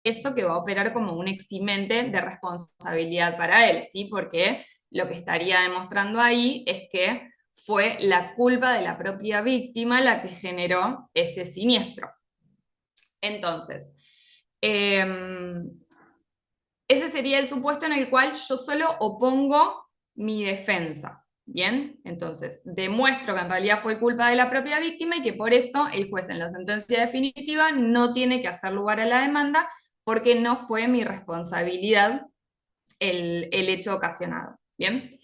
eso que va a operar como un eximente de responsabilidad para él, ¿sí? Porque lo que estaría demostrando ahí es que fue la culpa de la propia víctima la que generó ese siniestro. Entonces, eh, ese sería el supuesto en el cual yo solo opongo mi defensa. Bien, entonces demuestro que en realidad fue culpa de la propia víctima y que por eso el juez en la sentencia definitiva no tiene que hacer lugar a la demanda porque no fue mi responsabilidad el hecho ocasionado. Bien,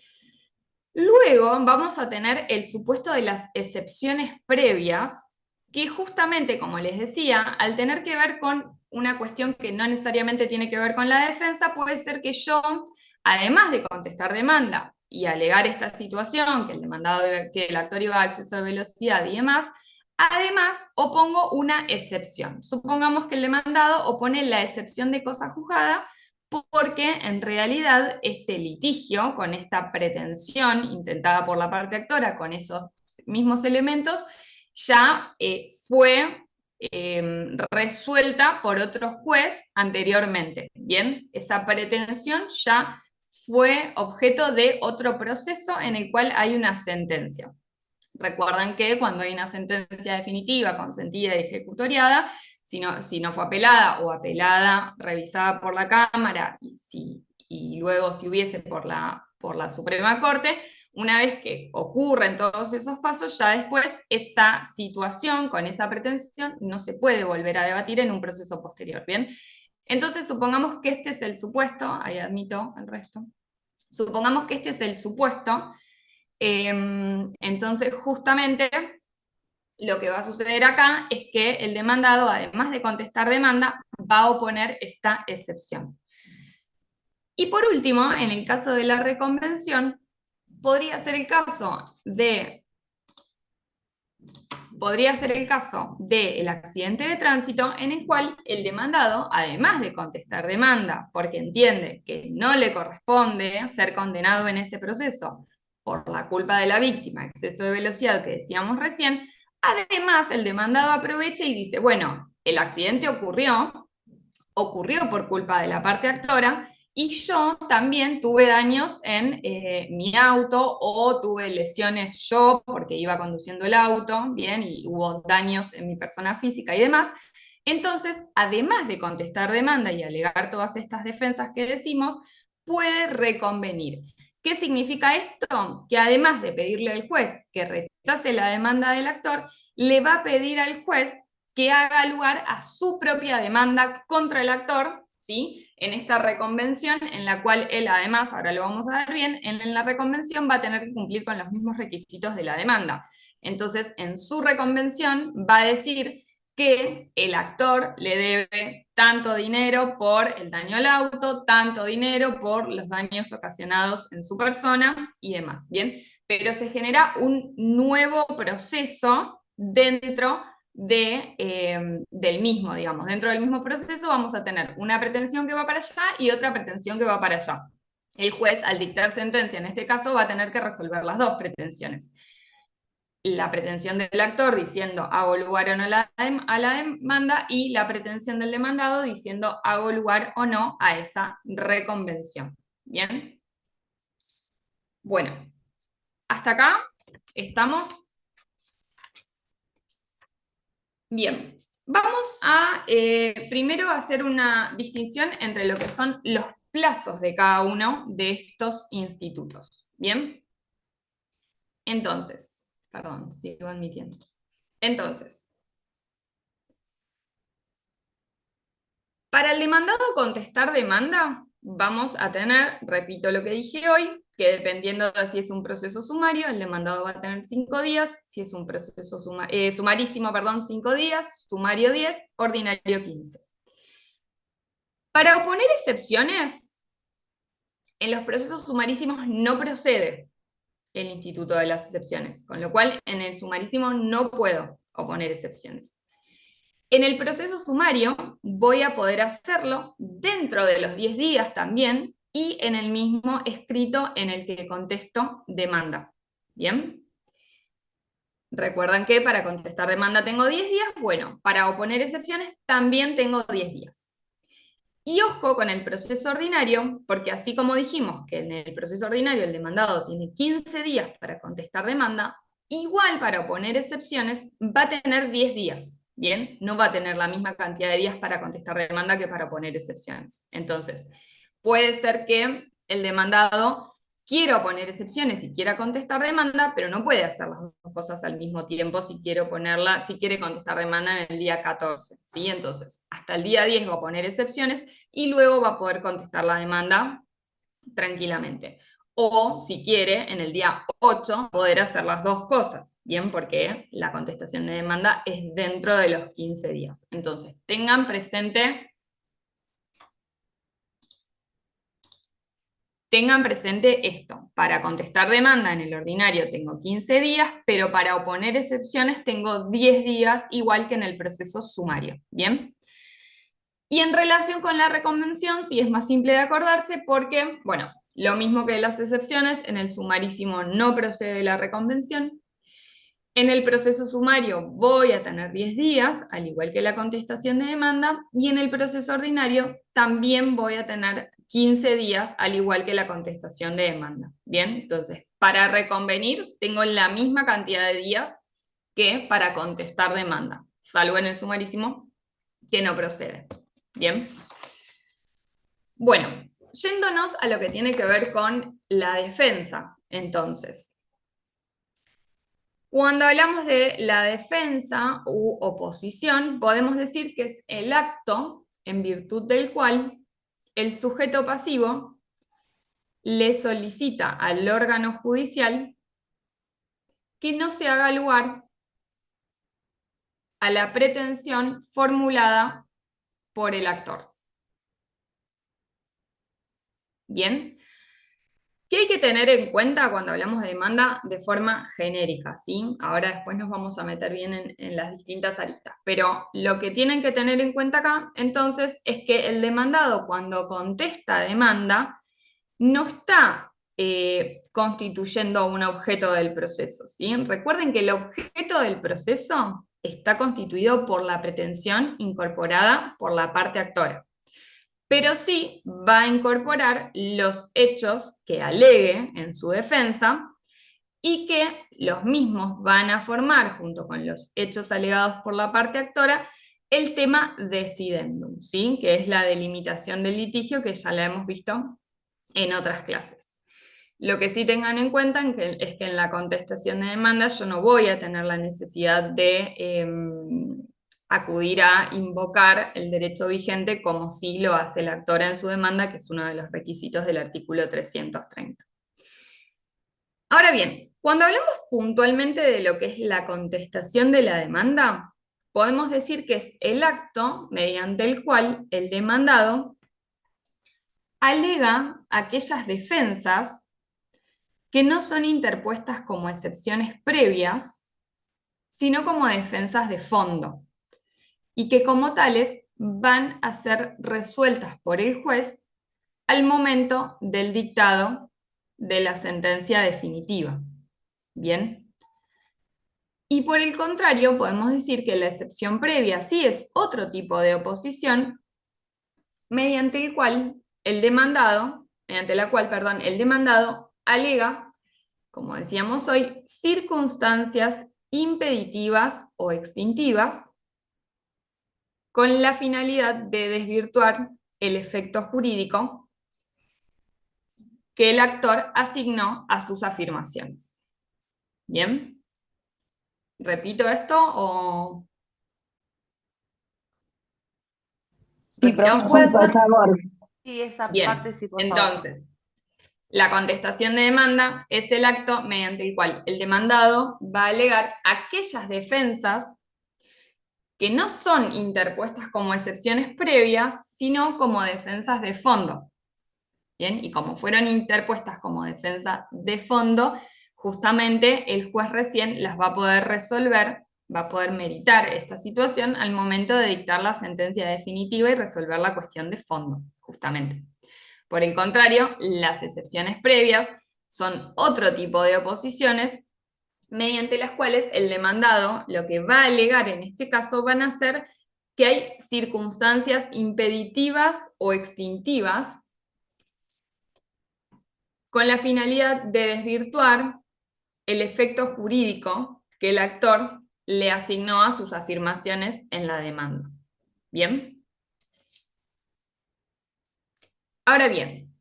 luego vamos a tener el supuesto de las excepciones previas, que justamente, como les decía, al tener que ver con una cuestión que no necesariamente tiene que ver con la defensa, puede ser que yo, además de contestar demanda y alegar esta situación, que el demandado, que el actor iba a exceso de velocidad y demás, además opongo una excepción. Supongamos que el demandado opone la excepción de cosa juzgada porque en realidad este litigio, con esta pretensión intentada por la parte actora, con esos mismos elementos, ya fue resuelta por otro juez anteriormente. Bien, esa pretensión ya fue objeto de otro proceso en el cual hay una sentencia. Recuerdan que cuando hay una sentencia definitiva, consentida y ejecutoriada, si no fue apelada o apelada, revisada por la Cámara y luego si hubiese por la Suprema Corte, una vez que ocurren todos esos pasos, ya después esa situación con esa pretensión no se puede volver a debatir en un proceso posterior. Bien, entonces supongamos que este es el supuesto, ahí admito el resto, supongamos que este es el supuesto. Entonces, justamente lo que va a suceder acá es que el demandado, además de contestar demanda, va a oponer esta excepción. Y por último, en el caso de la reconvención, podría ser el caso del accidente de tránsito en el cual el demandado, además de contestar demanda, porque entiende que no le corresponde ser condenado en ese proceso por la culpa de la víctima, exceso de velocidad que decíamos recién, además el demandado aprovecha y dice, bueno, el accidente ocurrió por culpa de la parte actora, y yo también tuve daños en mi auto o tuve lesiones yo porque iba conduciendo el auto, bien, y hubo daños en mi persona física y demás. Entonces, además de contestar demanda y alegar todas estas defensas que decimos, puede reconvenir. ¿Qué significa esto? Que además de pedirle al juez que rechace la demanda del actor, le va a pedir al juez que haga lugar a su propia demanda contra el actor, ¿sí? En esta reconvención, en la cual él además, ahora lo vamos a ver bien, en la reconvención va a tener que cumplir con los mismos requisitos de la demanda. Entonces, en su reconvención va a decir que el actor le debe tanto dinero por el daño al auto, tanto dinero por los daños ocasionados en su persona y demás, ¿bien? Pero se genera un nuevo proceso dentro del mismo, digamos. Dentro del mismo proceso vamos a tener una pretensión que va para allá y otra pretensión que va para allá. El juez, al dictar sentencia en este caso, va a tener que resolver las dos pretensiones. La pretensión del actor diciendo hago lugar o no a la demanda y la pretensión del demandado diciendo hago lugar o no a esa reconvención. ¿Bien? Bueno, hasta acá estamos. Bien, vamos a primero hacer una distinción entre lo que son los plazos de cada uno de estos institutos. Bien, entonces, perdón, sigo admitiendo. Entonces, para el demandado contestar demanda, vamos a tener, repito lo que dije hoy, que dependiendo de si es un proceso sumario, el demandado va a tener 5 días, si es un proceso sumarísimo, perdón, 5 días, sumario 10, ordinario 15. Para oponer excepciones, en los procesos sumarísimos no procede el instituto de las excepciones, con lo cual en el sumarísimo no puedo oponer excepciones. En el proceso sumario voy a poder hacerlo dentro de los 10 días también y en el mismo escrito en el que contesto demanda. ¿Bien? Recuerdan que para contestar demanda tengo 10 días, bueno, para oponer excepciones también tengo 10 días. Y ojo con el proceso ordinario, porque así como dijimos que en el proceso ordinario el demandado tiene 15 días para contestar demanda, igual para oponer excepciones va a tener 10 días, ¿bien? No va a tener la misma cantidad de días para contestar demanda que para oponer excepciones. Entonces, puede ser que el demandado quiero poner excepciones y quiera contestar demanda, pero no puede hacer las dos cosas al mismo tiempo si quiere contestar demanda en el día 14, ¿sí? Entonces, hasta el día 10 va a poner excepciones y luego va a poder contestar la demanda tranquilamente. O, si quiere, en el día 8 poder hacer las dos cosas, ¿bien? Porque la contestación de demanda es dentro de los 15 días. Entonces, tengan presente esto, para contestar demanda en el ordinario tengo 15 días, pero para oponer excepciones tengo 10 días, igual que en el proceso sumario, ¿bien? Y en relación con la reconvención, sí es más simple de acordarse porque, bueno, lo mismo que las excepciones, en el sumarísimo no procede la reconvención. En el proceso sumario voy a tener 10 días, al igual que la contestación de demanda, y en el proceso ordinario también voy a tener 15 días, al igual que la contestación de demanda. Bien, entonces, para reconvenir tengo la misma cantidad de días que para contestar demanda, salvo en el sumarísimo, que no procede. Bien. Bueno, yéndonos a lo que tiene que ver con la defensa, entonces. Cuando hablamos de la defensa u oposición, podemos decir que es el acto en virtud del cual el sujeto pasivo le solicita al órgano judicial que no se haga lugar a la pretensión formulada por el actor. Bien, ¿qué hay que tener en cuenta cuando hablamos de demanda de forma genérica? ¿Sí? Ahora después nos vamos a meter bien en las distintas aristas. Pero lo que tienen que tener en cuenta acá, entonces, es que el demandado cuando contesta demanda no está constituyendo un objeto del proceso. ¿Sí? Recuerden que el objeto del proceso está constituido por la pretensión incorporada por la parte actora, pero sí va a incorporar los hechos que alegue en su defensa y que los mismos van a formar, junto con los hechos alegados por la parte actora, el tema decidendum, ¿sí? Que es la delimitación del litigio que ya la hemos visto en otras clases. Lo que sí tengan en cuenta es que en la contestación de demanda yo no voy a tener la necesidad de acudir a invocar el derecho vigente como sí lo hace la actora en su demanda, que es uno de los requisitos del artículo 330. Ahora bien, cuando hablamos puntualmente de lo que es la contestación de la demanda, podemos decir que es el acto mediante el cual el demandado alega aquellas defensas que no son interpuestas como excepciones previas, sino como defensas de fondo, y que como tales van a ser resueltas por el juez al momento del dictado de la sentencia definitiva. Bien. Y por el contrario, podemos decir que la excepción previa sí es otro tipo de oposición mediante la cual, perdón, el demandado alega, como decíamos hoy, circunstancias impeditivas o extintivas con la finalidad de desvirtuar el efecto jurídico que el actor asignó a sus afirmaciones. ¿Bien? ¿Repito esto o...? Sí, ¿Repito? por favor. Sí, esa parte Bien, sí, por favor. entonces, la contestación de demanda es el acto mediante el cual el demandado va a alegar aquellas defensas que no son interpuestas como excepciones previas, sino como defensas de fondo. Bien, y como fueron interpuestas como defensa de fondo, justamente el juez recién las va a poder resolver, va a poder meritar esta situación al momento de dictar la sentencia definitiva y resolver la cuestión de fondo, justamente. Por el contrario, las excepciones previas son otro tipo de oposiciones mediante las cuales el demandado lo que va a alegar en este caso van a ser que hay circunstancias impeditivas o extintivas con la finalidad de desvirtuar el efecto jurídico que el actor le asignó a sus afirmaciones en la demanda. ¿Bien? Ahora bien,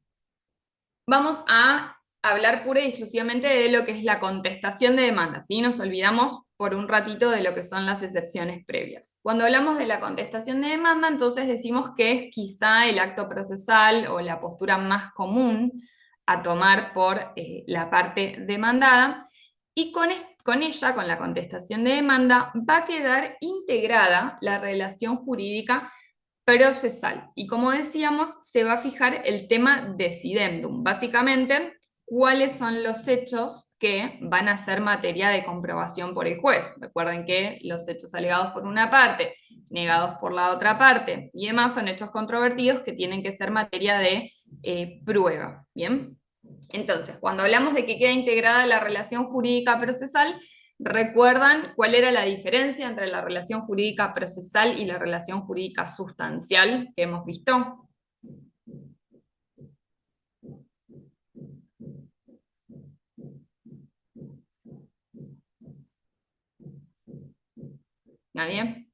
vamos a hablar pura y exclusivamente de lo que es la contestación de demanda, ¿sí? Nos olvidamos por un ratito de lo que son las excepciones previas. Cuando hablamos de la contestación de demanda, entonces decimos que es quizá el acto procesal o la postura más común a tomar por la parte demandada, y con ella, con la contestación de demanda, va a quedar integrada la relación jurídica procesal. Y como decíamos, se va a fijar el tema decidendum. Básicamente, cuáles son los hechos que van a ser materia de comprobación por el juez. Recuerden que los hechos alegados por una parte, negados por la otra parte y demás son hechos controvertidos que tienen que ser materia de prueba. ¿Bien? Entonces, cuando hablamos de que queda integrada la relación jurídica procesal, ¿recuerdan cuál era la diferencia entre la relación jurídica procesal y la relación jurídica sustancial que hemos visto? ¿Nadie?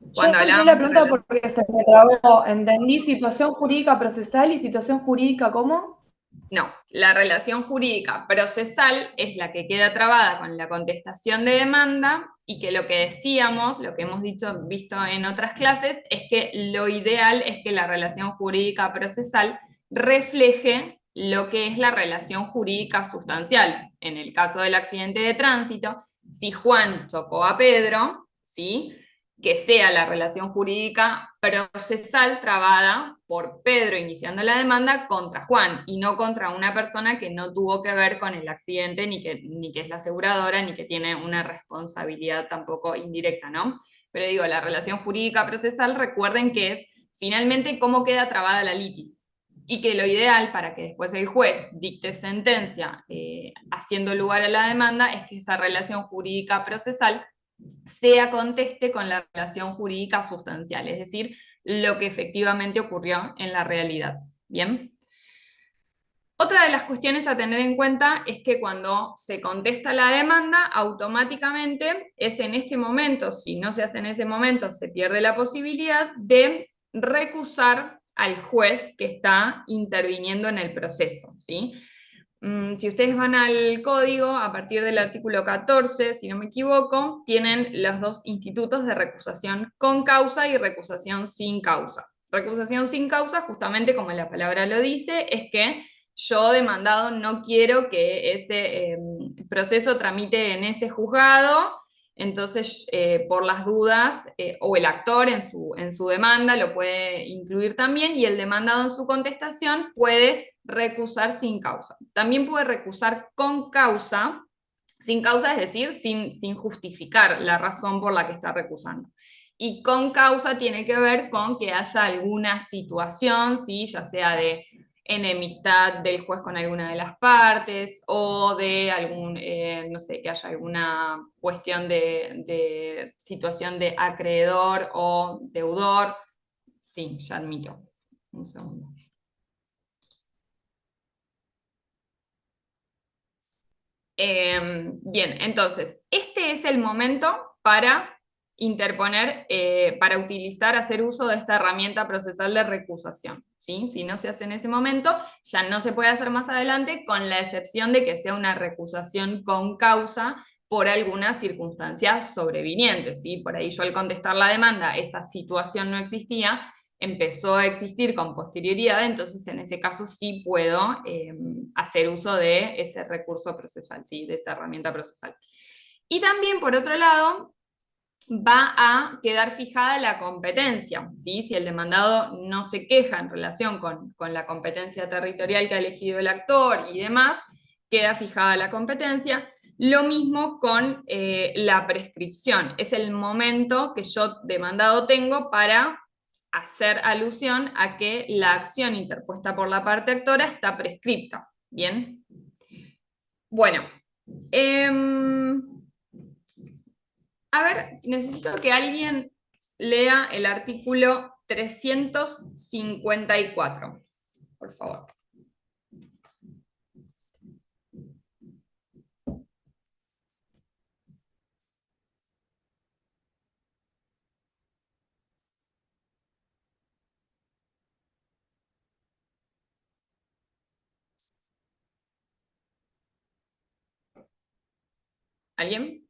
Yo Cuando entendí la hablábamos de pregunta relación... porque se me trabó. Entendí situación jurídica procesal y situación jurídica, ¿cómo? No, la relación jurídica procesal es la que queda trabada con la contestación de demanda, y que lo que decíamos, lo que hemos visto en otras clases, es que lo ideal es que la relación jurídica procesal refleje lo que es la relación jurídica sustancial. En el caso del accidente de tránsito, si Juan chocó a Pedro, ¿sí?, que sea la relación jurídica procesal trabada por Pedro iniciando la demanda contra Juan, y no contra una persona que no tuvo que ver con el accidente, ni que es la aseguradora, ni que tiene una responsabilidad tampoco indirecta, ¿no? Pero digo, la relación jurídica procesal, recuerden que es finalmente cómo queda trabada la litis, y que lo ideal para que después el juez dicte sentencia haciendo lugar a la demanda es que esa relación jurídica procesal sea conteste con la relación jurídica sustancial, es decir, lo que efectivamente ocurrió en la realidad. ¿Bien? Otra de las cuestiones a tener en cuenta es que cuando se contesta la demanda, automáticamente es en este momento, si no se hace en ese momento, se pierde la posibilidad de recusar al juez que está interviniendo en el proceso, ¿sí? Si ustedes van al código, a partir del artículo 14, si no me equivoco, tienen los dos institutos de recusación con causa y recusación sin causa. Recusación sin causa, justamente como la palabra lo dice, es que yo, demandado, no quiero que ese proceso tramite en ese juzgado, entonces por las dudas, o el actor en su demanda lo puede incluir también, y el demandado en su contestación puede recusar sin causa. También puede recusar con causa, sin causa es decir, sin justificar la razón por la que está recusando. Y con causa tiene que ver con que haya alguna situación, ¿sí?, ya sea de enemistad del juez con alguna de las partes, o de algún, no sé, que haya alguna cuestión de situación de acreedor o deudor. Sí, ya admito. Un segundo. Bien, entonces, este es el momento para interponer, para utilizar, hacer uso de esta herramienta procesal de recusación, ¿sí? Si no se hace en ese momento, ya no se puede hacer más adelante, con la excepción de que sea una recusación con causa por alguna circunstancia sobreviniente, ¿sí? Por ahí yo, al contestar la demanda, esa situación no existía, empezó a existir con posterioridad, entonces en ese caso sí puedo hacer uso de ese recurso procesal, ¿sí?, de esa herramienta procesal. Y también, por otro lado, va a quedar fijada la competencia, ¿sí? Si el demandado no se queja en relación con la competencia territorial que ha elegido el actor y demás, queda fijada la competencia. Lo mismo con la prescripción, es el momento que yo, demandado, tengo para hacer alusión a que la acción interpuesta por la parte actora está prescripta. ¿Bien? Bueno, A ver, necesito que alguien lea el artículo 354, por favor. ¿Alguien?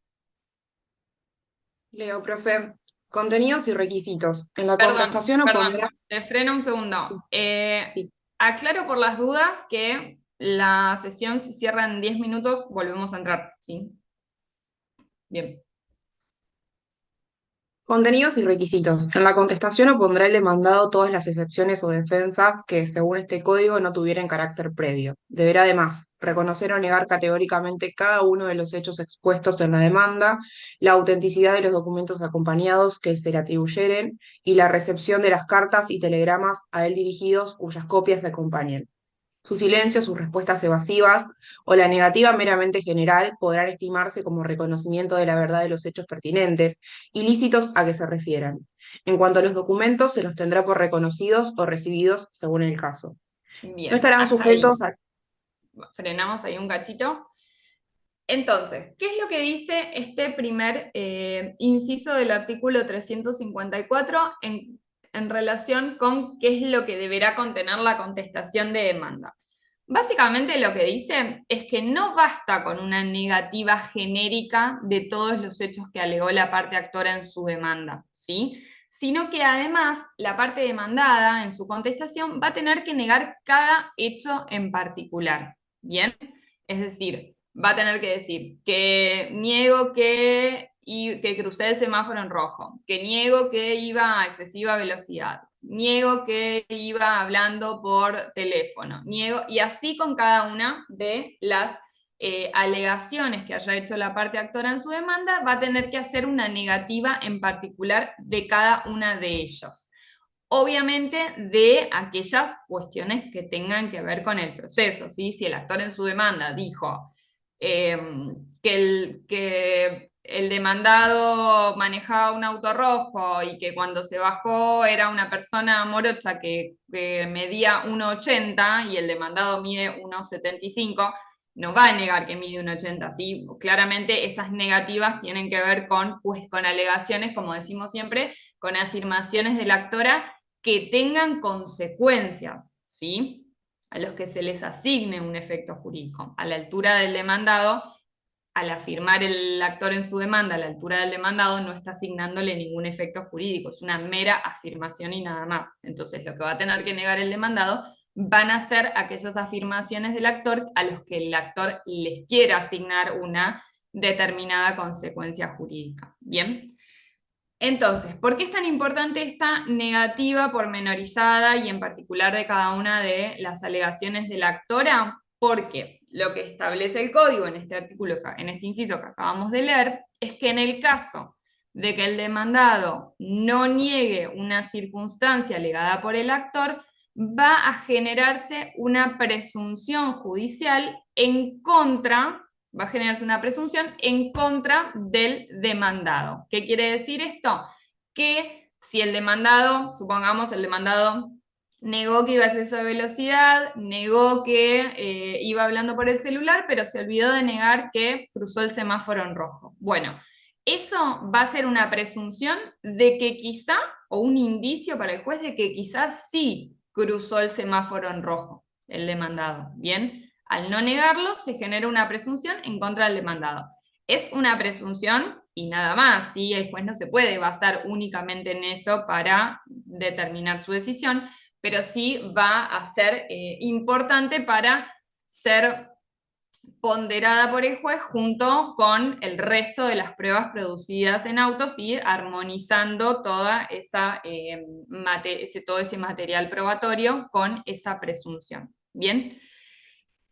Leo, profe. Contenidos y requisitos. En la Perdón, contestación perdón, opondrá... te freno un segundo. Sí. Aclaro por las dudas que la sesión se cierra en 10 minutos, volvemos a entrar, ¿sí? Bien. Contenidos y requisitos. En la contestación opondrá el demandado todas las excepciones o defensas que, según este código, no tuvieran carácter previo. Deberá además reconocer o negar categóricamente cada uno de los hechos expuestos en la demanda, la autenticidad de los documentos acompañados que se le atribuyeren y la recepción de las cartas y telegramas a él dirigidos cuyas copias se acompañen. Su silencio, sus respuestas evasivas o la negativa meramente general podrán estimarse como reconocimiento de la verdad de los hechos pertinentes, ilícitos a que se refieran. En cuanto a los documentos, se los tendrá por reconocidos o recibidos según el caso. Bien, No estarán hasta ahí. sujetos a... Frenamos ahí un cachito. Entonces, ¿qué es lo que dice este primer inciso del artículo 354 en relación con qué es lo que deberá contener la contestación de demanda? Básicamente lo que dice es que no basta con una negativa genérica de todos los hechos que alegó la parte actora en su demanda, ¿sí? Sino que además la parte demandada en su contestación va a tener que negar cada hecho en particular, ¿bien? Es decir, va a tener que decir que niego que crucé el semáforo en rojo, que niego que iba a excesiva velocidad, niego que iba hablando por teléfono, niego, y así con cada una de las alegaciones que haya hecho la parte actora en su demanda, va a tener que hacer una negativa en particular de cada una de ellas. Obviamente de aquellas cuestiones que tengan que ver con el proceso, ¿sí? Si el actor en su demanda dijo que el demandado manejaba un auto rojo y que cuando se bajó era una persona morocha que medía 1,80 y el demandado mide 1,75, no va a negar que mide 1,80, ¿sí? Claramente esas negativas tienen que ver pues, con alegaciones, como decimos siempre, con afirmaciones de la actora que tengan consecuencias, ¿sí? A los que se les asigne un efecto jurídico. A la altura del demandado, al afirmar el actor en su demanda, a la altura del demandado no está asignándole ningún efecto jurídico, es una mera afirmación y nada más. Entonces, lo que va a tener que negar el demandado van a ser aquellas afirmaciones del actor a los que el actor les quiera asignar una determinada consecuencia jurídica. ¿Bien? Entonces, ¿por qué es tan importante esta negativa pormenorizada y en particular de cada una de las alegaciones de la actora? Porque lo que establece el código en este artículo, en este inciso que acabamos de leer, es que en el caso de que el demandado no niegue una circunstancia alegada por el actor, va a generarse una presunción judicial en contra, va a generarse una presunción en contra del demandado. ¿Qué quiere decir esto? Que si el demandado, supongamos el demandado negó que iba a exceso de velocidad, negó que iba hablando por el celular, pero se olvidó de negar que cruzó el semáforo en rojo. Bueno, eso va a ser una presunción de que quizá, o un indicio para el juez de que quizás sí cruzó el semáforo en rojo, el demandado. Bien, al no negarlo se genera una presunción en contra del demandado. Es una presunción y nada más, ¿sí? El juez no se puede basar únicamente en eso para determinar su decisión, pero sí va a ser importante para ser ponderada por el juez junto con el resto de las pruebas producidas en autos y armonizando toda esa, todo ese material probatorio con esa presunción. Bien.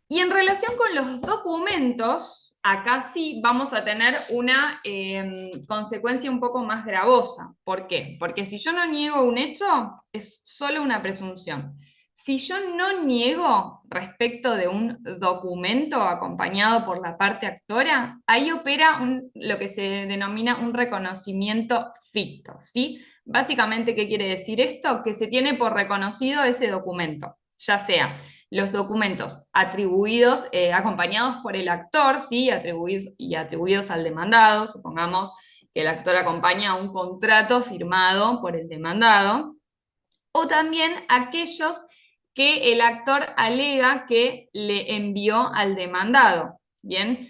Y en relación con los documentos, acá sí vamos a tener una consecuencia un poco más gravosa. ¿Por qué? Porque si yo no niego un hecho, es solo una presunción. Si yo no niego respecto de un documento acompañado por la parte actora, ahí opera lo que se denomina un reconocimiento ficto, ¿sí? Básicamente, ¿qué quiere decir esto? Que se tiene por reconocido ese documento, ya sea los documentos atribuidos, acompañados por el actor, ¿sí? Atribuidos al demandado, supongamos que el actor acompaña un contrato firmado por el demandado, o también aquellos que el actor alega que le envió al demandado. Bien,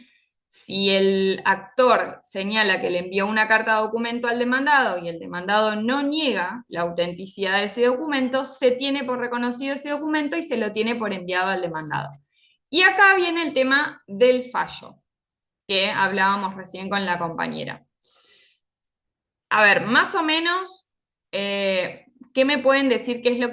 si el actor señala que le envió una carta de documento al demandado y el demandado no niega la autenticidad de ese documento, se tiene por reconocido ese documento y se lo tiene por enviado al demandado. Y acá viene el tema del fallo, que hablábamos recién con la compañera. A ver, más o menos, ¿qué me pueden decir qué es lo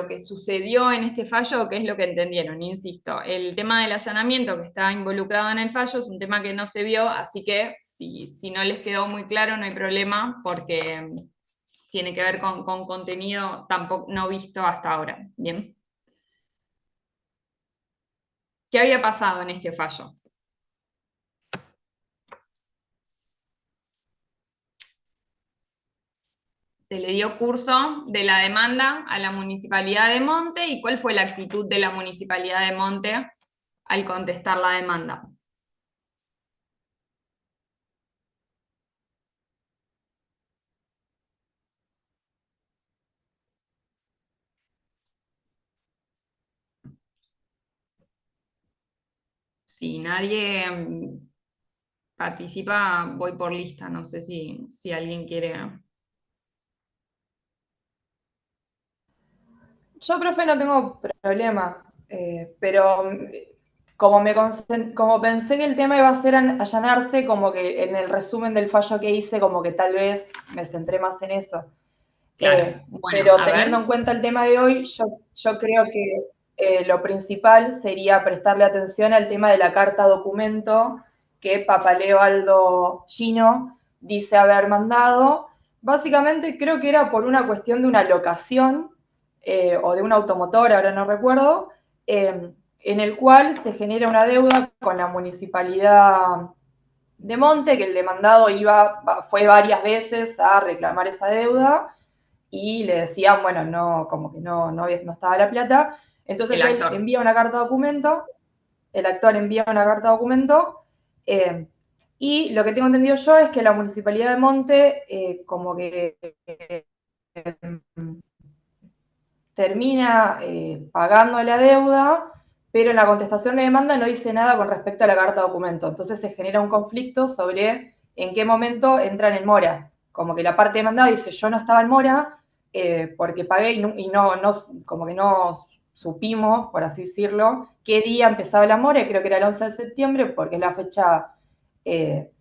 que sucedió en este fallo o qué es lo que entendieron? Insisto, el tema del allanamiento que está involucrado en el fallo es un tema que no se vio, así que si no les quedó muy claro no hay problema porque tiene que ver con contenido tampoco no visto hasta ahora. Bien. ¿Qué había pasado en este fallo? Se le dio curso de la demanda a la Municipalidad de Monte y cuál fue la actitud de la Municipalidad de Monte al contestar la demanda. Si nadie participa, voy por lista, no sé si alguien quiere. Yo, profe, no tengo problema, pero como pensé que el tema iba a ser allanarse, como que en el resumen del fallo que hice, como que tal vez me centré más en eso. Claro, bueno, Pero a teniendo ver. en cuenta el tema de hoy, yo creo que lo principal sería prestarle atención al tema de la carta documento que Papaleo Aldo Gino dice haber mandado. Básicamente creo que era por una cuestión de una locación o de un automotor, ahora no recuerdo, en el cual se genera una deuda con la municipalidad de Monte, que el demandado fue varias veces a reclamar esa deuda y le decían, bueno, no, como que no estaba la plata. Entonces El él actor. envía una carta documento, el actor envía una carta documento, y lo que tengo entendido yo es que la municipalidad de Monte como que termina pagando la deuda, pero en la contestación de demanda no dice nada con respecto a la carta documento. Entonces se genera un conflicto sobre en qué momento entran en mora. Como que la parte demandada dice yo no estaba en mora porque pagué y como que no supimos, por así decirlo, qué día empezaba la mora, y creo que era el 11 de septiembre, porque es la fecha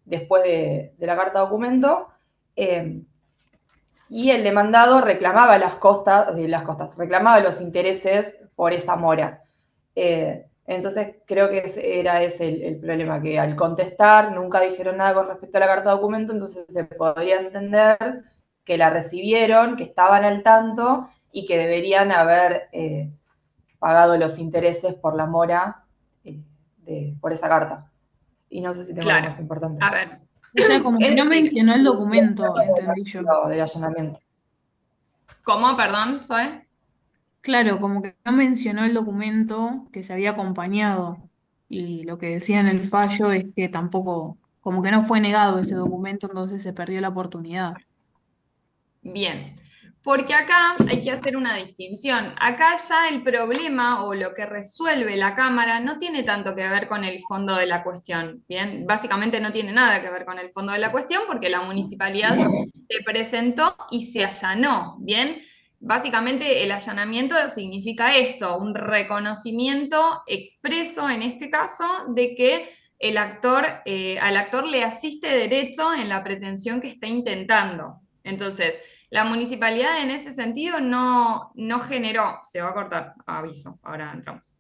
después de la carta documento. Y el demandado reclamaba reclamaba los intereses por esa mora. Entonces creo que era ese el problema, que al contestar nunca dijeron nada con respecto a la carta de documento, entonces se podría entender que la recibieron, que estaban al tanto y que deberían haber pagado los intereses por la mora por esa carta. Y no sé si tengo algo Claro. más importante. A ver. O sea, como que Es no decir, mencionó el documento, entendí yo. Del allanamiento. ¿cómo? Perdón, Zoe. Claro, como que no mencionó el documento que se había acompañado. Y lo que decía en el fallo es que tampoco, como que no fue negado ese documento, entonces se perdió la oportunidad. Bien, porque acá hay que hacer una distinción. Acá ya el problema o lo que resuelve la Cámara no tiene tanto que ver con el fondo de la cuestión. Bien, básicamente no tiene nada que ver con el fondo de la cuestión porque la municipalidad se presentó y se allanó. Bien, básicamente el allanamiento significa esto, un reconocimiento expreso en este caso de que al actor le asiste derecho en la pretensión que está intentando. Entonces, la municipalidad en ese sentido no generó, se va a cortar, aviso, ahora entramos.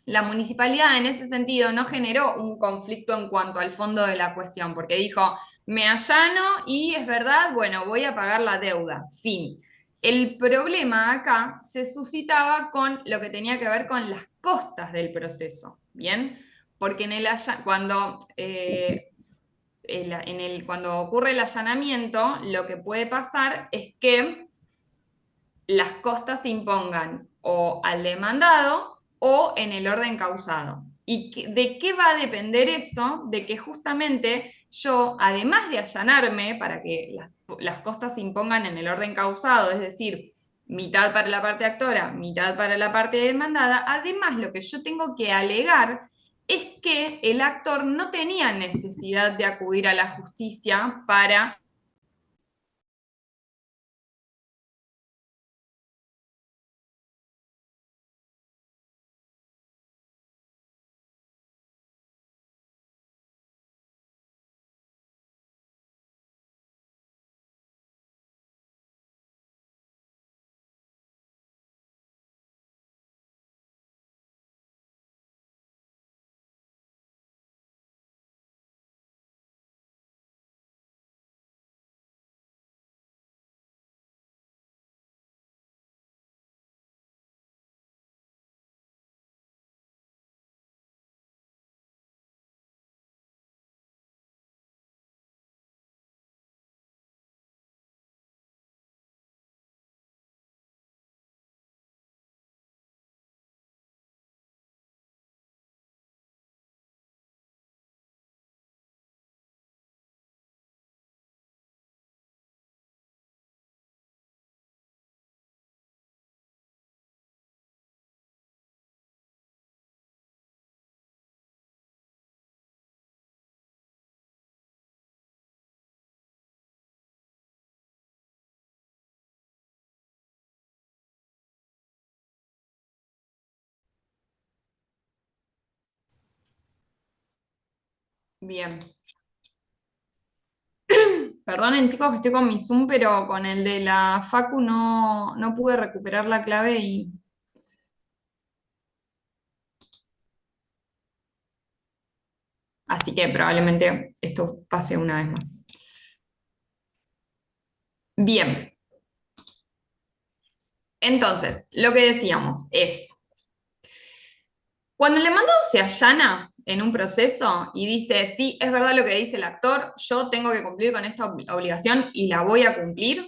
La municipalidad en ese sentido no generó un conflicto en cuanto al fondo de la cuestión, porque dijo, me allano y es verdad, bueno, voy a pagar la deuda, fin. El problema acá se suscitaba con lo que tenía que ver con las costas del proceso, ¿bien? Porque cuando ocurre el allanamiento, lo que puede pasar es que las costas se impongan o al demandado o en el orden causado. ¿Y de qué va a depender eso? De que justamente yo, además de allanarme para que las costas se impongan en el orden causado, es decir, mitad para la parte actora, mitad para la parte demandada, además lo que yo tengo que alegar es que el actor no tenía necesidad de acudir a la justicia para... Bien. Perdonen chicos que estoy con mi Zoom, pero con el de la Facu no pude recuperar la clave y... Así que probablemente esto pase una vez más. Bien, entonces, lo que decíamos es, cuando el demandado se allana en un proceso y dice, sí, es verdad lo que dice el actor, yo tengo que cumplir con esta obligación y la voy a cumplir,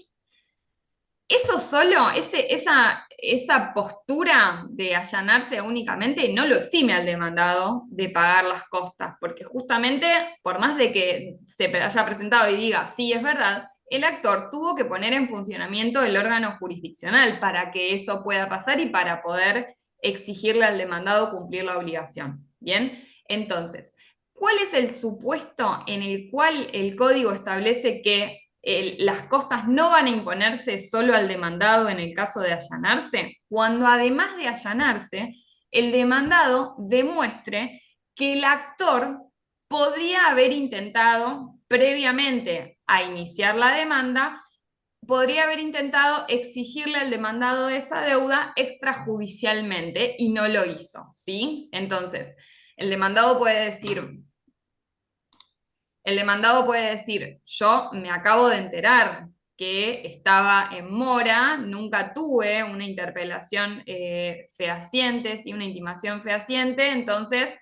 eso solo, esa postura de allanarse únicamente no lo exime al demandado de pagar las costas, porque justamente, por más de que se haya presentado y diga, sí, es verdad, el actor tuvo que poner en funcionamiento el órgano jurisdiccional para que eso pueda pasar y para poder exigirle al demandado cumplir la obligación. Bien, entonces, ¿cuál es el supuesto en el cual el código establece que las costas no van a imponerse solo al demandado en el caso de allanarse? Cuando además de allanarse, el demandado demuestre que el actor podría haber intentado previamente a iniciar la demanda, podría haber intentado exigirle al demandado esa deuda extrajudicialmente y no lo hizo, ¿sí? Entonces, el demandado puede decir, yo me acabo de enterar que estaba en mora, nunca tuve una interpelación fehaciente, ¿sí? Una intimación fehaciente, entonces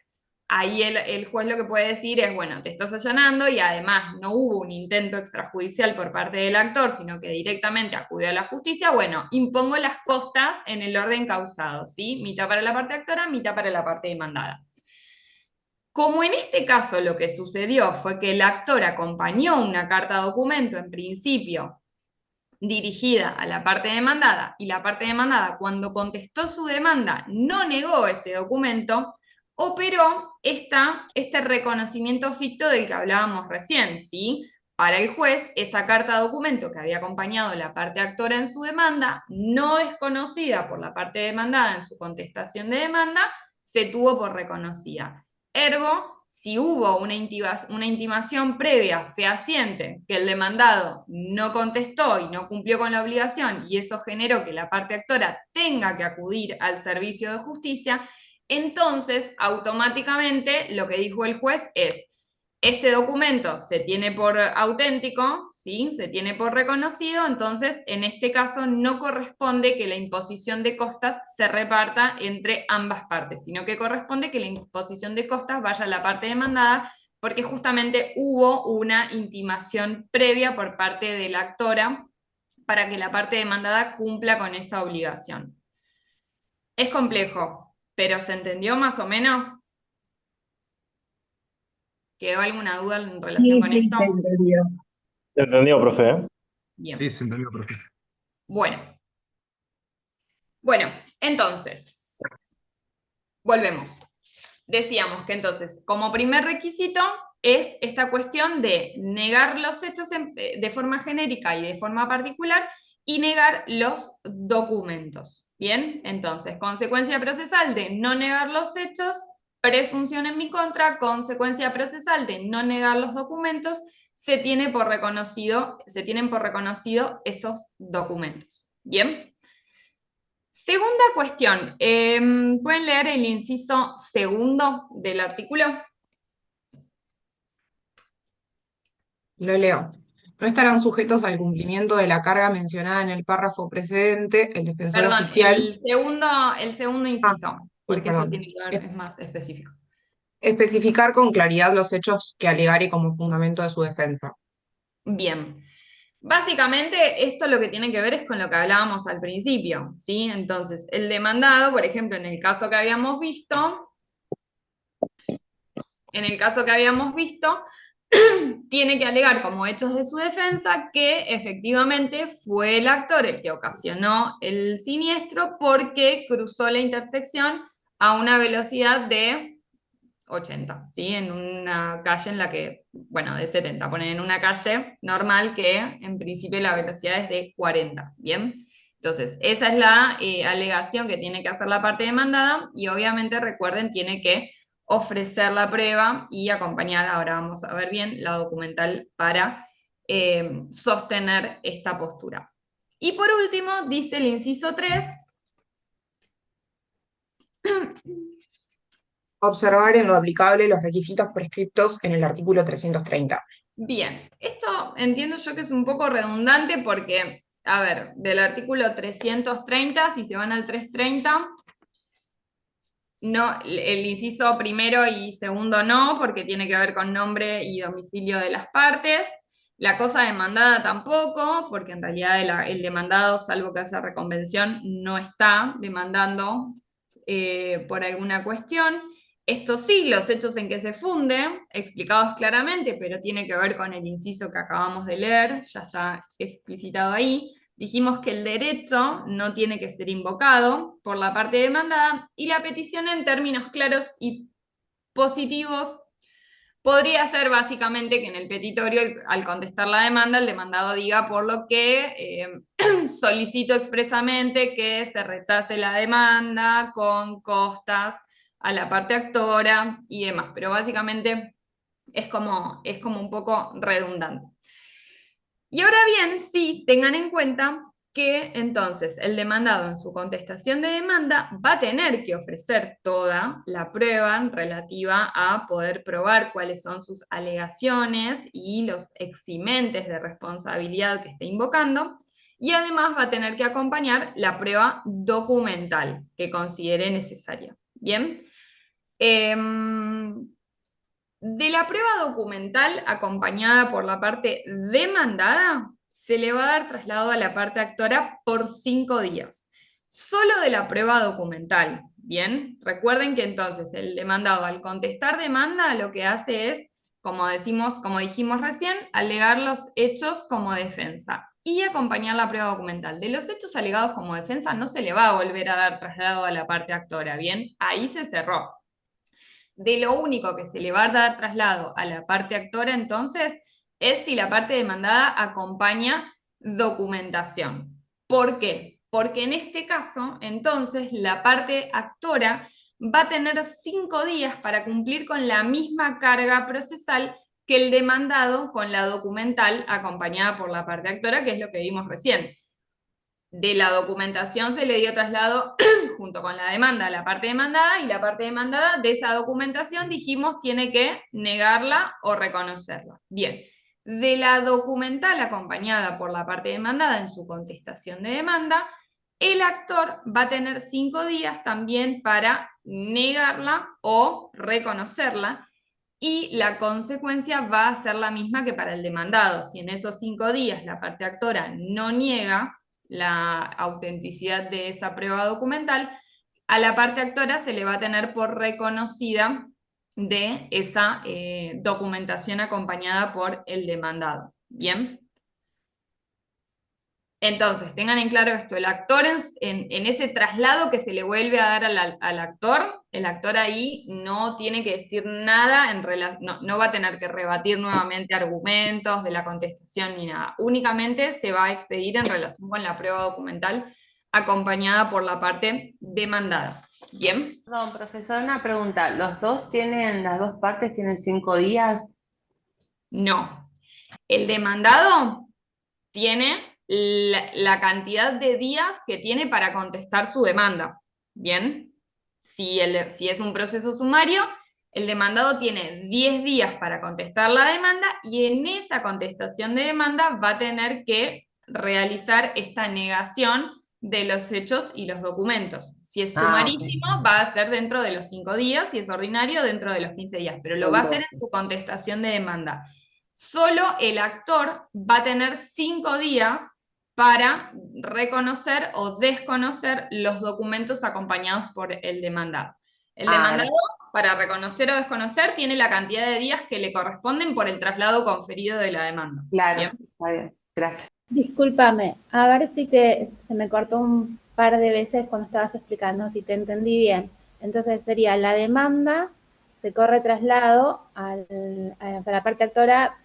ahí el juez lo que puede decir es, bueno, te estás allanando y además no hubo un intento extrajudicial por parte del actor, sino que directamente acudió a la justicia, bueno, impongo las costas en el orden causado, ¿sí? Mitad para la parte actora, mitad para la parte demandada. Como en este caso lo que sucedió fue que el actor acompañó una carta documento en principio dirigida a la parte demandada y la parte demandada cuando contestó su demanda no negó ese documento, operó este reconocimiento ficto del que hablábamos recién, ¿sí? Para el juez, esa carta documento que había acompañado la parte actora en su demanda, no desconocida por la parte demandada en su contestación de demanda, se tuvo por reconocida. Ergo, si hubo una intimación previa fehaciente que el demandado no contestó y no cumplió con la obligación y eso generó que la parte actora tenga que acudir al servicio de justicia, entonces automáticamente lo que dijo el juez es, Este documento se tiene por auténtico, ¿sí? Se tiene por reconocido, entonces en este caso no corresponde que la imposición de costas se reparta entre ambas partes, sino que corresponde que la imposición de costas vaya a la parte demandada, porque justamente hubo una intimación previa por parte de la actora para que la parte demandada cumpla con esa obligación. Es complejo, pero ¿se entendió más o menos? ¿Quedó alguna duda en relación Sí, con sí, esto? se entendió. Entendido, profe, ¿eh? Bien. Sí, se entendió, profe. Bueno, entonces, volvemos. Decíamos que entonces, como primer requisito, es esta cuestión de negar los hechos de forma genérica y de forma particular y negar los documentos. Bien, entonces, consecuencia procesal de no negar los hechos, presunción en mi contra, consecuencia procesal de no negar los documentos, se tienen por reconocido esos documentos. Bien. Segunda cuestión, ¿pueden leer el inciso segundo del artículo? Lo leo. No estarán sujetos al cumplimiento de la carga mencionada en el párrafo precedente el defensor Perdón, oficial. el segundo Ah, inciso, sí, porque eso perdón. tiene que ver, es más específico. Especificar con claridad los hechos que alegare como fundamento de su defensa. Bien. Básicamente, esto lo que tiene que ver es con lo que hablábamos al principio, ¿sí? Entonces, el demandado, por ejemplo, en el caso que habíamos visto, tiene que alegar como hechos de su defensa que efectivamente fue el actor el que ocasionó el siniestro porque cruzó la intersección a una velocidad de 80, ¿sí? En una calle en la que, bueno, de 70, ponen en una calle normal que en principio la velocidad es de 40, ¿bien? Entonces, esa es la alegación que tiene que hacer la parte demandada y obviamente recuerden, tiene que ofrecer la prueba y acompañar, ahora vamos a ver bien, la documental para sostener esta postura. Y por último, dice el inciso 3, Observar en lo aplicable los requisitos prescriptos en el artículo 330. bien, esto entiendo yo que es un poco redundante porque, a ver, del artículo 330, si se van al 330, no, el inciso primero y segundo no, porque tiene que ver con nombre y domicilio de las partes. La cosa demandada tampoco, porque en realidad el demandado, salvo que haya reconvención, no está demandando por alguna cuestión. Esto sí, los hechos en que se funde, explicados claramente, pero tiene que ver con el inciso que acabamos de leer, ya está explicitado ahí. Dijimos que el derecho no tiene que ser invocado por la parte demandada y la petición en términos claros y positivos podría ser básicamente que en el petitorio, al contestar la demanda, el demandado diga por lo que solicito expresamente que se rechace la demanda con costas a la parte actora y demás, pero básicamente es como un poco redundante. Y ahora bien, sí, tengan en cuenta que entonces el demandado en su contestación de demanda va a tener que ofrecer toda la prueba relativa a poder probar cuáles son sus alegaciones y los eximentes de responsabilidad que esté invocando, y además va a tener que acompañar la prueba documental que considere necesaria. Bien. De la prueba documental acompañada por la parte demandada, se le va a dar traslado a la parte actora por 5 días. Solo de la prueba documental, ¿bien? Recuerden que entonces el demandado al contestar demanda lo que hace es, como dijimos recién, alegar los hechos como defensa y acompañar la prueba documental. De los hechos alegados como defensa no se le va a volver a dar traslado a la parte actora, ¿bien? Ahí se cerró. De lo único que se le va a dar traslado a la parte actora, entonces, es si la parte demandada acompaña documentación. ¿Por qué? Porque en este caso, entonces, la parte actora va a tener 5 días para cumplir con la misma carga procesal que el demandado con la documental acompañada por la parte actora, que es lo que vimos recién. De la documentación se le dio traslado junto con la demanda, la parte demandada, y la parte demandada de esa documentación, dijimos, tiene que negarla o reconocerla. Bien, de la documental acompañada por la parte demandada en su contestación de demanda, el actor va a tener 5 días también para negarla o reconocerla, y la consecuencia va a ser la misma que para el demandado. Si en esos 5 días la parte actora no niega la autenticidad de esa prueba documental, a la parte actora se le va a tener por reconocida de esa documentación acompañada por el demandado. ¿Bien? Entonces, tengan en claro esto, el actor en ese traslado que se le vuelve a dar al actor, el actor ahí no tiene que decir nada, no va a tener que rebatir nuevamente argumentos de la contestación ni nada, únicamente se va a expedir en relación con la prueba documental acompañada por la parte demandada. ¿Bien? Perdón, profesor, una pregunta. ¿Las dos partes tienen 5 días? No. El demandado tiene la cantidad de días que tiene para contestar su demanda. ¿Bien? Si es un proceso sumario, el demandado tiene 10 días para contestar la demanda, y en esa contestación de demanda va a tener que realizar esta negación de los hechos y los documentos. Si es sumarísimo, va a ser dentro de los 5 días, si es ordinario, dentro de los 15 días, pero lo va a hacer en su contestación de demanda. Solo el actor va a tener 5 días para reconocer o desconocer los documentos acompañados por el demandado. El demandado, para reconocer o desconocer, tiene la cantidad de días que le corresponden por el traslado conferido de la demanda. Claro, ¿Bien? está bien, gracias. Discúlpame, a ver si se me cortó un par de veces cuando estabas explicando, si te entendí bien. Entonces sería la demanda, se corre traslado, o sea, la parte actora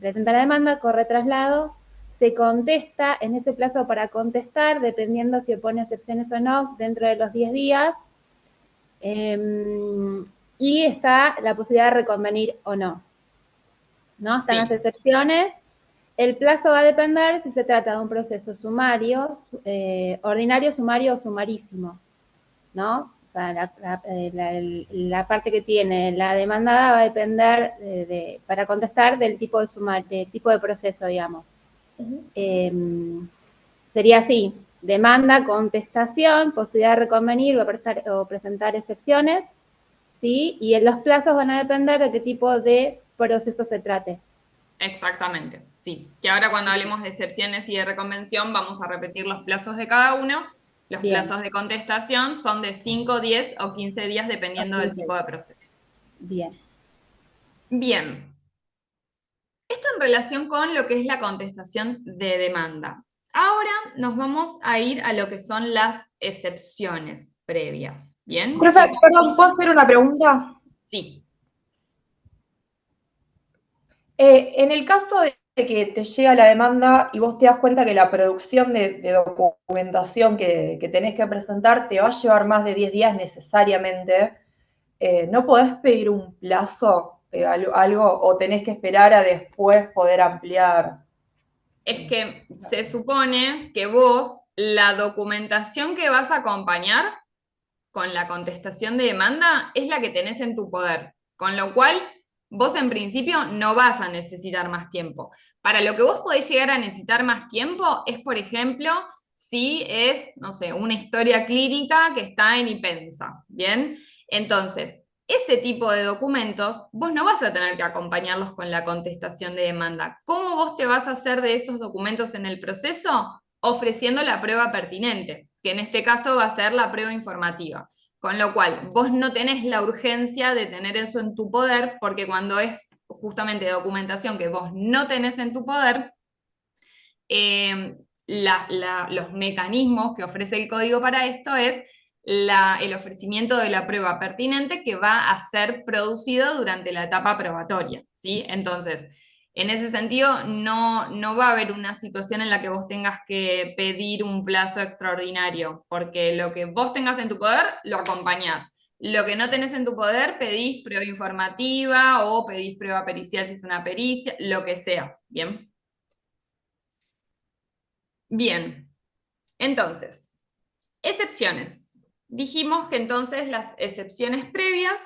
presenta la demanda, corre traslado, se contesta en ese plazo para contestar, dependiendo si opone excepciones o no, dentro de los 10 días, y está la posibilidad de reconvenir o no. ¿No? Están las excepciones. El plazo va a depender si se trata de un proceso sumario, ordinario, sumario o sumarísimo, ¿no? O sea, la parte que tiene la demandada va a depender para contestar del tipo de proceso, digamos. Sería así: demanda, contestación, posibilidad de reconvenir o presentar excepciones, ¿sí? Y en los plazos van a depender de qué tipo de proceso se trate. Exactamente, sí. Que ahora cuando hablemos de excepciones y de reconvención vamos a repetir los plazos de cada uno. Los plazos de contestación son de 5, 10 o 15 días dependiendo del tipo de proceso. Bien. Bien. Esto en relación con lo que es la contestación de demanda. Ahora nos vamos a ir a lo que son las excepciones previas. ¿Bien? Profe, perdón, ¿puedo hacer una pregunta? Sí. En el caso de que te llega la demanda y vos te das cuenta que la producción de documentación que tenés que presentar te va a llevar más de 10 días necesariamente, ¿no podés pedir un plazo, algo, o tenés que esperar a después poder ampliar? Es que se supone que vos, la documentación que vas a acompañar con la contestación de demanda es la que tenés en tu poder, con lo cual vos en principio no vas a necesitar más tiempo. Para lo que vos podés llegar a necesitar más tiempo es, por ejemplo, si es, no sé, una historia clínica que está en IPENSA, ¿bien? Entonces, ese tipo de documentos vos no vas a tener que acompañarlos con la contestación de demanda. ¿Cómo vos te vas a hacer de esos documentos en el proceso? Ofreciendo la prueba pertinente, que en este caso va a ser la prueba informativa. Con lo cual, vos no tenés la urgencia de tener eso en tu poder, porque cuando es justamente documentación que vos no tenés en tu poder, los mecanismos que ofrece el código para esto es el ofrecimiento de la prueba pertinente que va a ser producido durante la etapa probatoria, ¿sí? Entonces, en ese sentido, no va a haber una situación en la que vos tengas que pedir un plazo extraordinario, porque lo que vos tengas en tu poder, lo acompañás. Lo que no tenés en tu poder, pedís prueba informativa o pedís prueba pericial si es una pericia, lo que sea, ¿bien? Bien, entonces, excepciones. dijimos que entonces las excepciones previas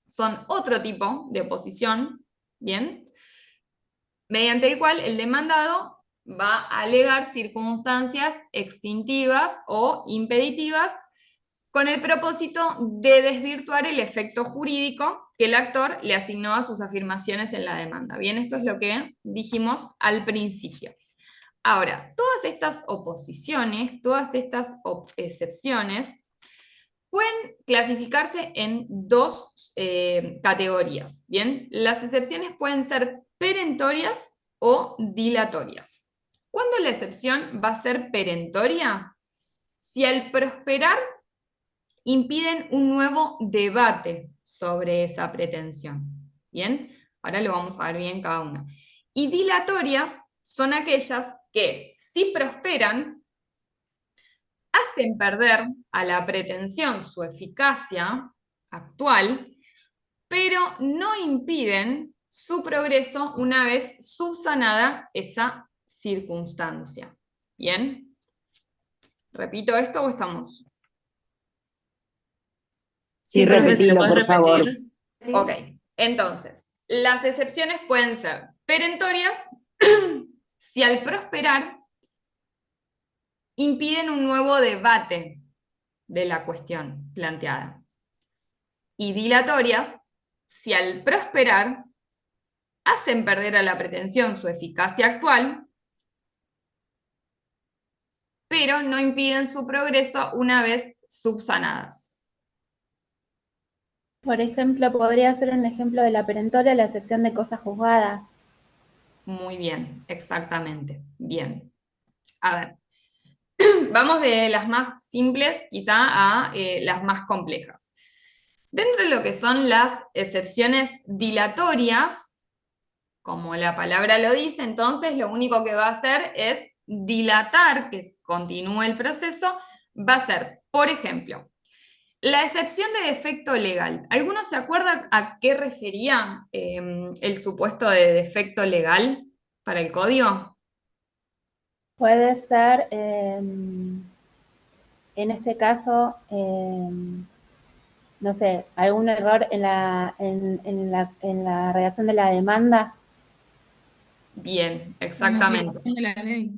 son otro tipo de oposición, ¿bien? Mediante el cual el demandado va a alegar circunstancias extintivas o impeditivas con el propósito de desvirtuar el efecto jurídico que el actor le asignó a sus afirmaciones en la demanda. Bien, esto es lo que dijimos al principio. Ahora, todas estas oposiciones, todas estas excepciones, pueden clasificarse en dos categorías. Bien, las excepciones pueden ser perentorias o dilatorias. ¿Cuándo la excepción va a ser perentoria? Si al prosperar impiden un nuevo debate sobre esa pretensión. Bien, ahora lo vamos a ver bien cada una. Y dilatorias son aquellas que, si prosperan, hacen perder a la pretensión su eficacia actual, pero no impiden su progreso una vez subsanada esa circunstancia. ¿Bien? ¿Repito esto o estamos? Sí, profe, ¿se lo repetilo, puedes por favor. repetir? Ok, entonces, las excepciones pueden ser perentorias si al prosperar impiden un nuevo debate de la cuestión planteada. Y dilatorias si al prosperar hacen perder a la pretensión su eficacia actual, pero no impiden su progreso una vez subsanadas. Por ejemplo, podría ser un ejemplo de la perentoria la sección de cosas juzgadas. Muy bien, exactamente. Bien. A ver, vamos de las más simples quizá a las más complejas. Dentro de lo que son las excepciones dilatorias, como la palabra lo dice, entonces lo único que va a hacer es dilatar, que continúe el proceso, va a ser, por ejemplo, la excepción de defecto legal. ¿Alguno se acuerda a qué refería el supuesto de defecto legal para el código? Puede ser, en este caso, no sé, algún error en la redacción de la demanda. Bien, En la exactamente. aplicación de la ley.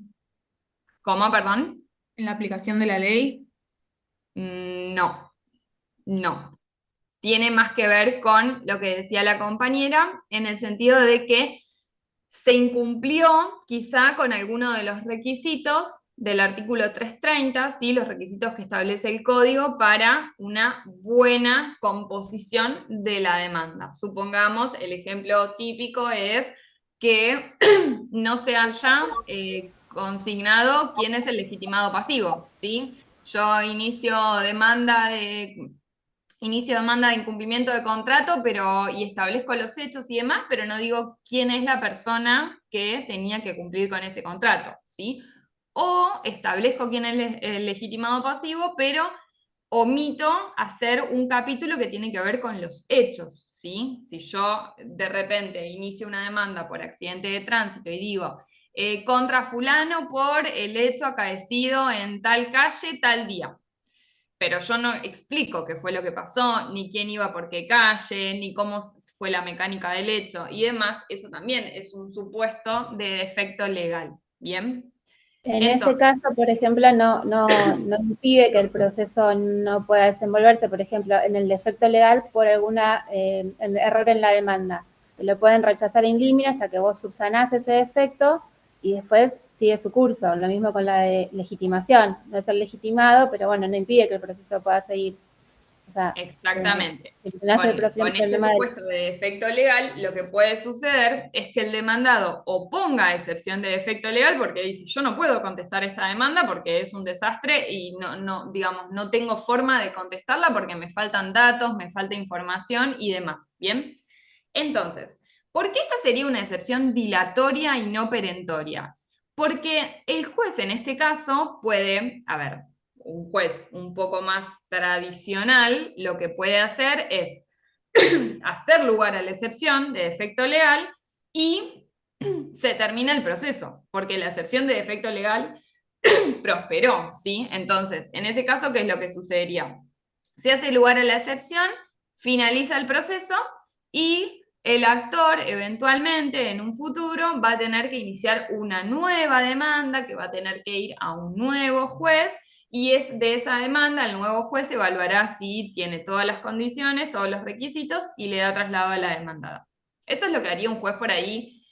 ¿Cómo, perdón? En la aplicación de la ley. No, no. Tiene más que ver con lo que decía la compañera, en el sentido de que se incumplió quizá con alguno de los requisitos del artículo 330, ¿sí? Los requisitos que establece el código para una buena composición de la demanda. Supongamos, el ejemplo típico es que no se haya consignado quién es el legitimado pasivo, ¿sí? Yo inicio demanda de incumplimiento de contrato, y establezco los hechos y demás, pero no digo quién es la persona que tenía que cumplir con ese contrato, ¿sí? O establezco quién es el legitimado pasivo, pero omito hacer un capítulo que tiene que ver con los hechos, ¿sí? Si yo de repente inicio una demanda por accidente de tránsito y digo contra fulano por el hecho acaecido en tal calle, tal día, pero yo no explico qué fue lo que pasó, ni quién iba por qué calle, ni cómo fue la mecánica del hecho y demás, eso también es un supuesto de defecto legal, ¿bien? En Entonces, ese caso, por ejemplo, no impide que el proceso no pueda desenvolverse, por ejemplo, en el defecto legal por algún error en la demanda. Lo pueden rechazar in limine hasta que vos subsanás ese defecto y después sigue su curso. Lo mismo con la de legitimación. No es el legitimado, pero bueno, no impide que el proceso pueda seguir. O sea, exactamente. con Este supuesto de defecto legal, lo que puede suceder es que el demandado oponga excepción de defecto legal porque dice, yo no puedo contestar esta demanda porque es un desastre y digamos, no tengo forma de contestarla porque me faltan datos, me falta información y demás, ¿bien? Entonces, ¿por qué esta sería una excepción dilatoria y no perentoria? Porque el juez en este caso puede, un juez un poco más tradicional, lo que puede hacer es hacer lugar a la excepción de defecto legal y se termina el proceso, porque la excepción de defecto legal prosperó, ¿sí? Entonces, en ese caso, ¿qué es lo que sucedería? Se hace lugar a la excepción, finaliza el proceso y el actor eventualmente en un futuro va a tener que iniciar una nueva demanda, que va a tener que ir a un nuevo juez, y es de esa demanda el nuevo juez evaluará si tiene todas las condiciones, todos los requisitos y le da traslado a la demandada. Eso es lo que haría un juez por ahí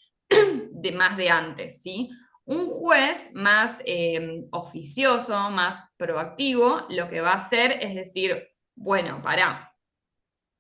más de antes, ¿sí? Un juez más oficioso, más proactivo, lo que va a hacer es decir, bueno, pará,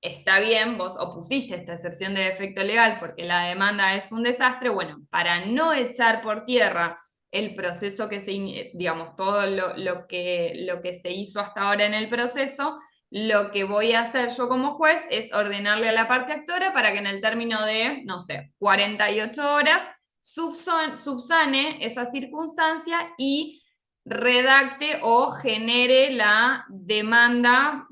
está bien, vos opusiste esta excepción de defecto legal porque la demanda es un desastre, bueno, para no echar por tierra el proceso que se, digamos, todo lo que se hizo hasta ahora en el proceso, lo que voy a hacer yo como juez es ordenarle a la parte actora para que en el término de, no sé, 48 horas subsane esa circunstancia y redacte o genere la demanda,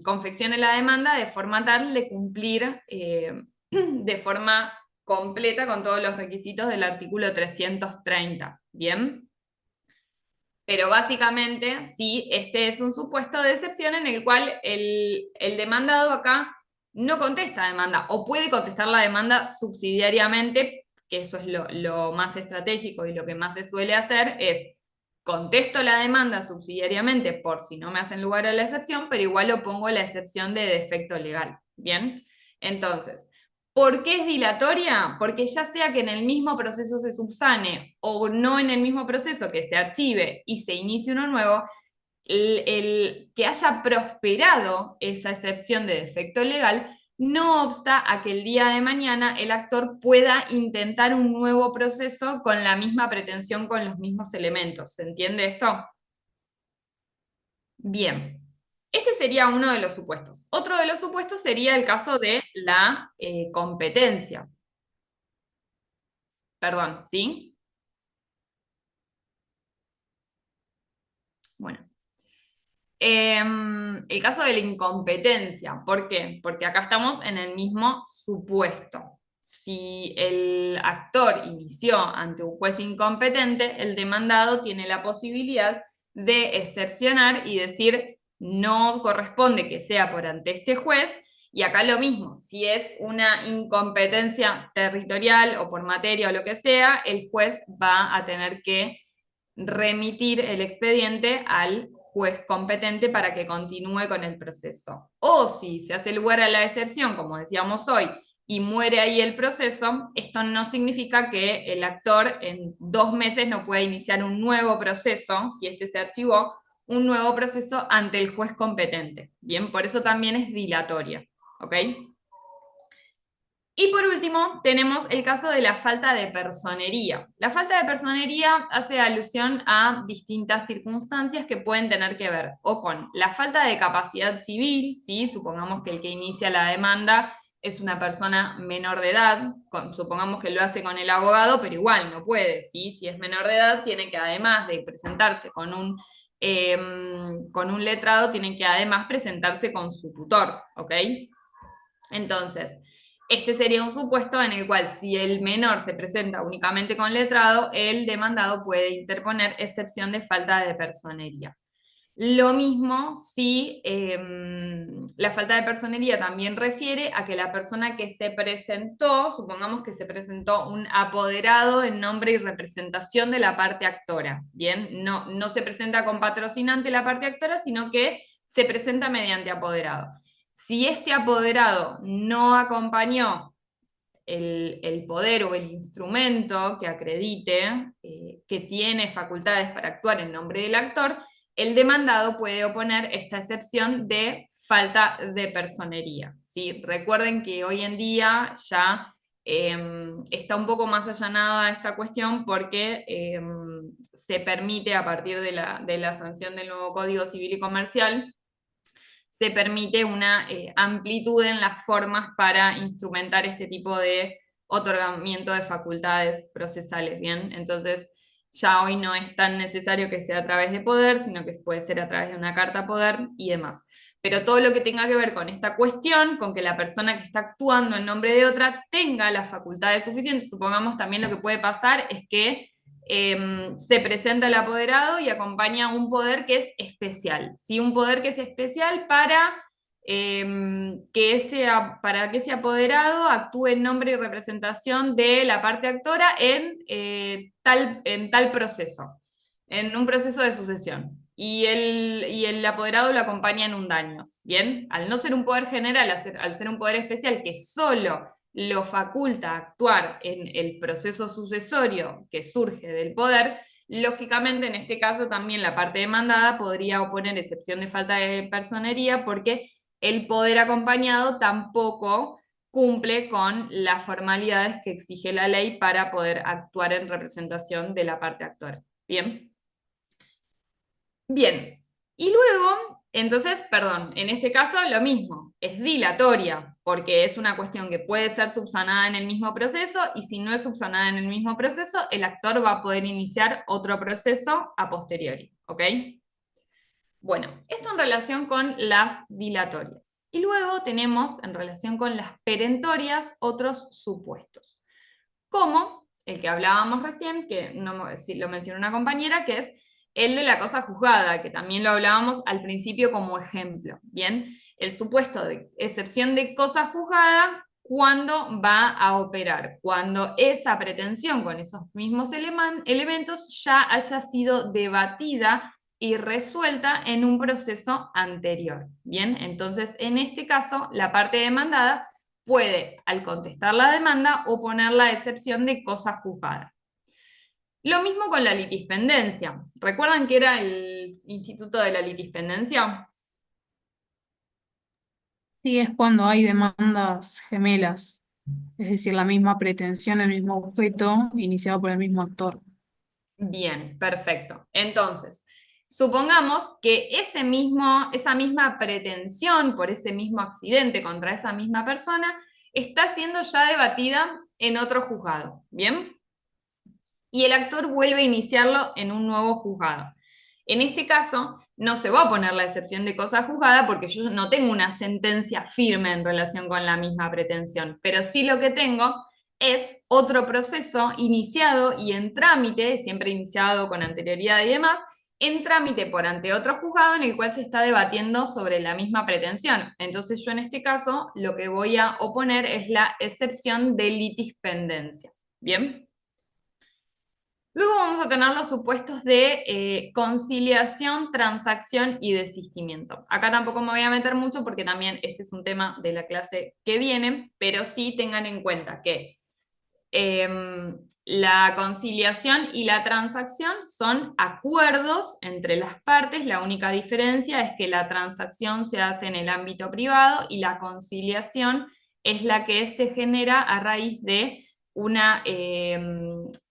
confeccione la demanda de forma tal de cumplir de forma completa con todos los requisitos del artículo 330. ¿Bien? Pero básicamente, sí, este es un supuesto de excepción en el cual el demandado acá no contesta demanda o puede contestar la demanda subsidiariamente, que eso es lo más estratégico y lo que más se suele hacer es contesto la demanda subsidiariamente por si no me hacen lugar a la excepción, pero igual opongo la excepción de defecto legal. ¿Bien? Entonces, ¿por qué es dilatoria? Porque ya sea que en el mismo proceso se subsane o no en el mismo proceso que se archive y se inicie uno nuevo, el que haya prosperado esa excepción de defecto legal no obsta a que el día de mañana el actor pueda intentar un nuevo proceso con la misma pretensión, con los mismos elementos. ¿Se entiende esto? Bien. Este sería uno de los supuestos. Otro de los supuestos sería el caso de la competencia. Perdón, ¿sí? Bueno. El caso de la incompetencia. ¿Por qué? Porque acá estamos en el mismo supuesto. Si el actor inició ante un juez incompetente, el demandado tiene la posibilidad de excepcionar y decir no corresponde que sea por ante este juez. Y acá lo mismo, si es una incompetencia territorial o por materia o lo que sea, el juez va a tener que remitir el expediente al juez competente para que continúe con el proceso. O si se hace lugar a la excepción, como decíamos hoy, y muere ahí el proceso, esto no significa que el actor en 2 meses no pueda iniciar un nuevo proceso, si este se archivó, un nuevo proceso ante el juez competente. Bien, por eso también es dilatoria. ¿Ok? Y por último, tenemos el caso de la falta de personería. La falta de personería hace alusión a distintas circunstancias que pueden tener que ver o con la falta de capacidad civil, ¿sí? Supongamos que el que inicia la demanda es una persona menor de edad, supongamos que lo hace con el abogado, pero igual no puede, ¿sí? Si es menor de edad, tiene que además de presentarse con un letrado, tiene que además presentarse con su tutor, ¿ok? Entonces, este sería un supuesto en el cual si el menor se presenta únicamente con letrado, el demandado puede interponer excepción de falta de personería. Lo mismo si la falta de personería también refiere a que la persona que se presentó, supongamos que se presentó un apoderado en nombre y representación de la parte actora, ¿bien? No se presenta con patrocinante la parte actora, sino que se presenta mediante apoderado. Si este apoderado no acompañó el poder o el instrumento que acredite que tiene facultades para actuar en nombre del actor, el demandado puede oponer esta excepción de falta de personería. ¿Sí? Recuerden que hoy en día ya está un poco más allanada esta cuestión porque se permite a partir de la sanción del nuevo Código Civil y Comercial, se permite una amplitud en las formas para instrumentar este tipo de otorgamiento de facultades procesales, ¿bien? Entonces, ya hoy no es tan necesario que sea a través de poder, sino que puede ser a través de una carta poder y demás. Pero todo lo que tenga que ver con esta cuestión, con que la persona que está actuando en nombre de otra tenga las facultades suficientes, supongamos también lo que puede pasar es que se presenta el apoderado y acompaña un poder que es especial, ¿sí? Un poder que es especial para que ese apoderado actúe en nombre y representación de la parte actora en tal proceso, en un proceso de sucesión. Y el apoderado lo acompaña en un daños, ¿bien? Al no ser un poder general, al ser un poder especial que solo lo faculta a actuar en el proceso sucesorio que surge del poder, lógicamente en este caso también la parte demandada podría oponer excepción de falta de personería porque el poder acompañado tampoco cumple con las formalidades que exige la ley para poder actuar en representación de la parte actora. ¿Bien? Bien, y luego, entonces, perdón, en este caso lo mismo, es dilatoria, porque es una cuestión que puede ser subsanada en el mismo proceso, y si no es subsanada en el mismo proceso, el actor va a poder iniciar otro proceso a posteriori, ¿ok? Bueno, esto en relación con las dilatorias. Y luego tenemos, en relación con las perentorias, otros supuestos, como el que hablábamos recién, que lo mencionó una compañera, que es el de la cosa juzgada, que también lo hablábamos al principio como ejemplo, ¿bien? El supuesto de excepción de cosa juzgada, ¿cuándo va a operar? Cuando esa pretensión con esos mismos elementos ya haya sido debatida y resuelta en un proceso anterior, ¿bien? Entonces, en este caso, la parte demandada puede, al contestar la demanda, oponer la excepción de cosa juzgada. Lo mismo con la litispendencia. ¿Recuerdan que era el instituto de la litispendencia? Sí, es cuando hay demandas gemelas, es decir, la misma pretensión, el mismo objeto, iniciado por el mismo actor. Bien, perfecto. Entonces, supongamos que esa misma pretensión por ese mismo accidente contra esa misma persona está siendo ya debatida en otro juzgado, ¿bien? Y el actor vuelve a iniciarlo en un nuevo juzgado. En este caso, no se va a poner la excepción de cosa juzgada porque yo no tengo una sentencia firme en relación con la misma pretensión, pero sí lo que tengo es otro proceso iniciado y en trámite, siempre iniciado con anterioridad y demás, en trámite por ante otro juzgado en el cual se está debatiendo sobre la misma pretensión. Entonces yo en este caso lo que voy a oponer es la excepción de litispendencia. ¿Bien? Luego vamos a tener los supuestos de conciliación, transacción y desistimiento. Acá tampoco me voy a meter mucho porque también este es un tema de la clase que viene, pero sí tengan en cuenta que la conciliación y la transacción son acuerdos entre las partes. La única diferencia es que la transacción se hace en el ámbito privado y la conciliación es la que se genera a raíz de una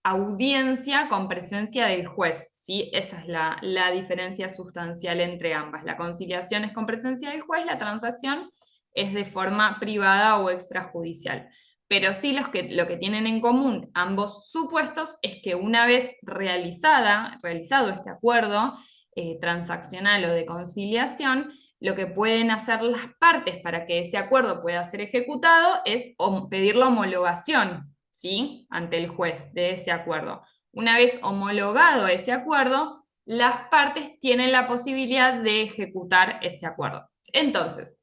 audiencia con presencia del juez, ¿sí? Esa es la diferencia sustancial entre ambas. La conciliación es con presencia del juez, la transacción es de forma privada o extrajudicial. Pero sí lo que tienen en común ambos supuestos es que una vez realizado este acuerdo transaccional o de conciliación, lo que pueden hacer las partes para que ese acuerdo pueda ser ejecutado es pedir la homologación, ¿sí? Ante el juez de ese acuerdo. Una vez homologado ese acuerdo, las partes tienen la posibilidad de ejecutar ese acuerdo. Entonces,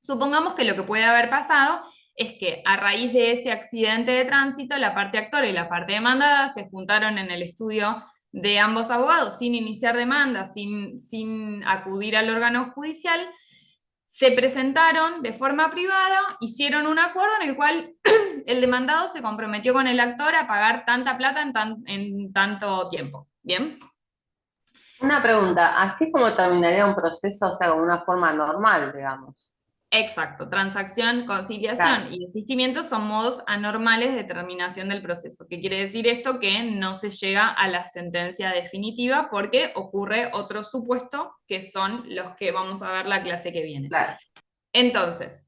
supongamos que lo que puede haber pasado es que a raíz de ese accidente de tránsito, la parte actora y la parte demandada se juntaron en el estudio de ambos abogados sin iniciar demanda, sin acudir al órgano judicial, se presentaron de forma privada, hicieron un acuerdo en el cual el demandado se comprometió con el actor a pagar tanta plata en tanto tiempo. ¿Bien? Una pregunta, así es como terminaría un proceso, o sea, con una forma normal, digamos. Exacto, transacción, conciliación Claro. y desistimiento son modos anormales de terminación del proceso. ¿Qué quiere decir esto? Que no se llega a la sentencia definitiva porque ocurre otro supuesto que son los que vamos a ver la clase que viene. Claro. Entonces,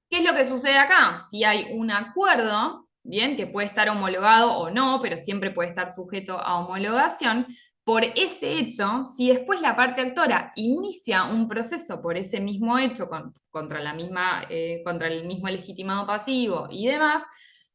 ¿qué es lo que sucede acá? Si hay un acuerdo, bien, que puede estar homologado o no, pero siempre puede estar sujeto a homologación, por ese hecho, si después la parte actora inicia un proceso por ese mismo hecho contra el mismo legitimado pasivo y demás,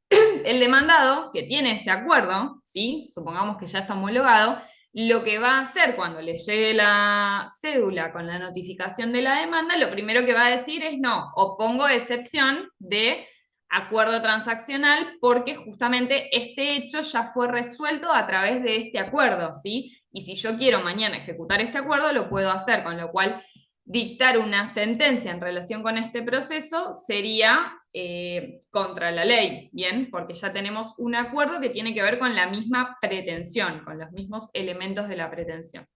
el demandado, que tiene ese acuerdo, ¿sí? Supongamos que ya está homologado, lo que va a hacer cuando le llegue la cédula con la notificación de la demanda, lo primero que va a decir es no, opongo excepción de acuerdo transaccional porque justamente este hecho ya fue resuelto a través de este acuerdo, ¿sí? Y si yo quiero mañana ejecutar este acuerdo, lo puedo hacer, con lo cual dictar una sentencia en relación con este proceso sería contra la ley, ¿bien? Porque ya tenemos un acuerdo que tiene que ver con la misma pretensión, con los mismos elementos de la pretensión.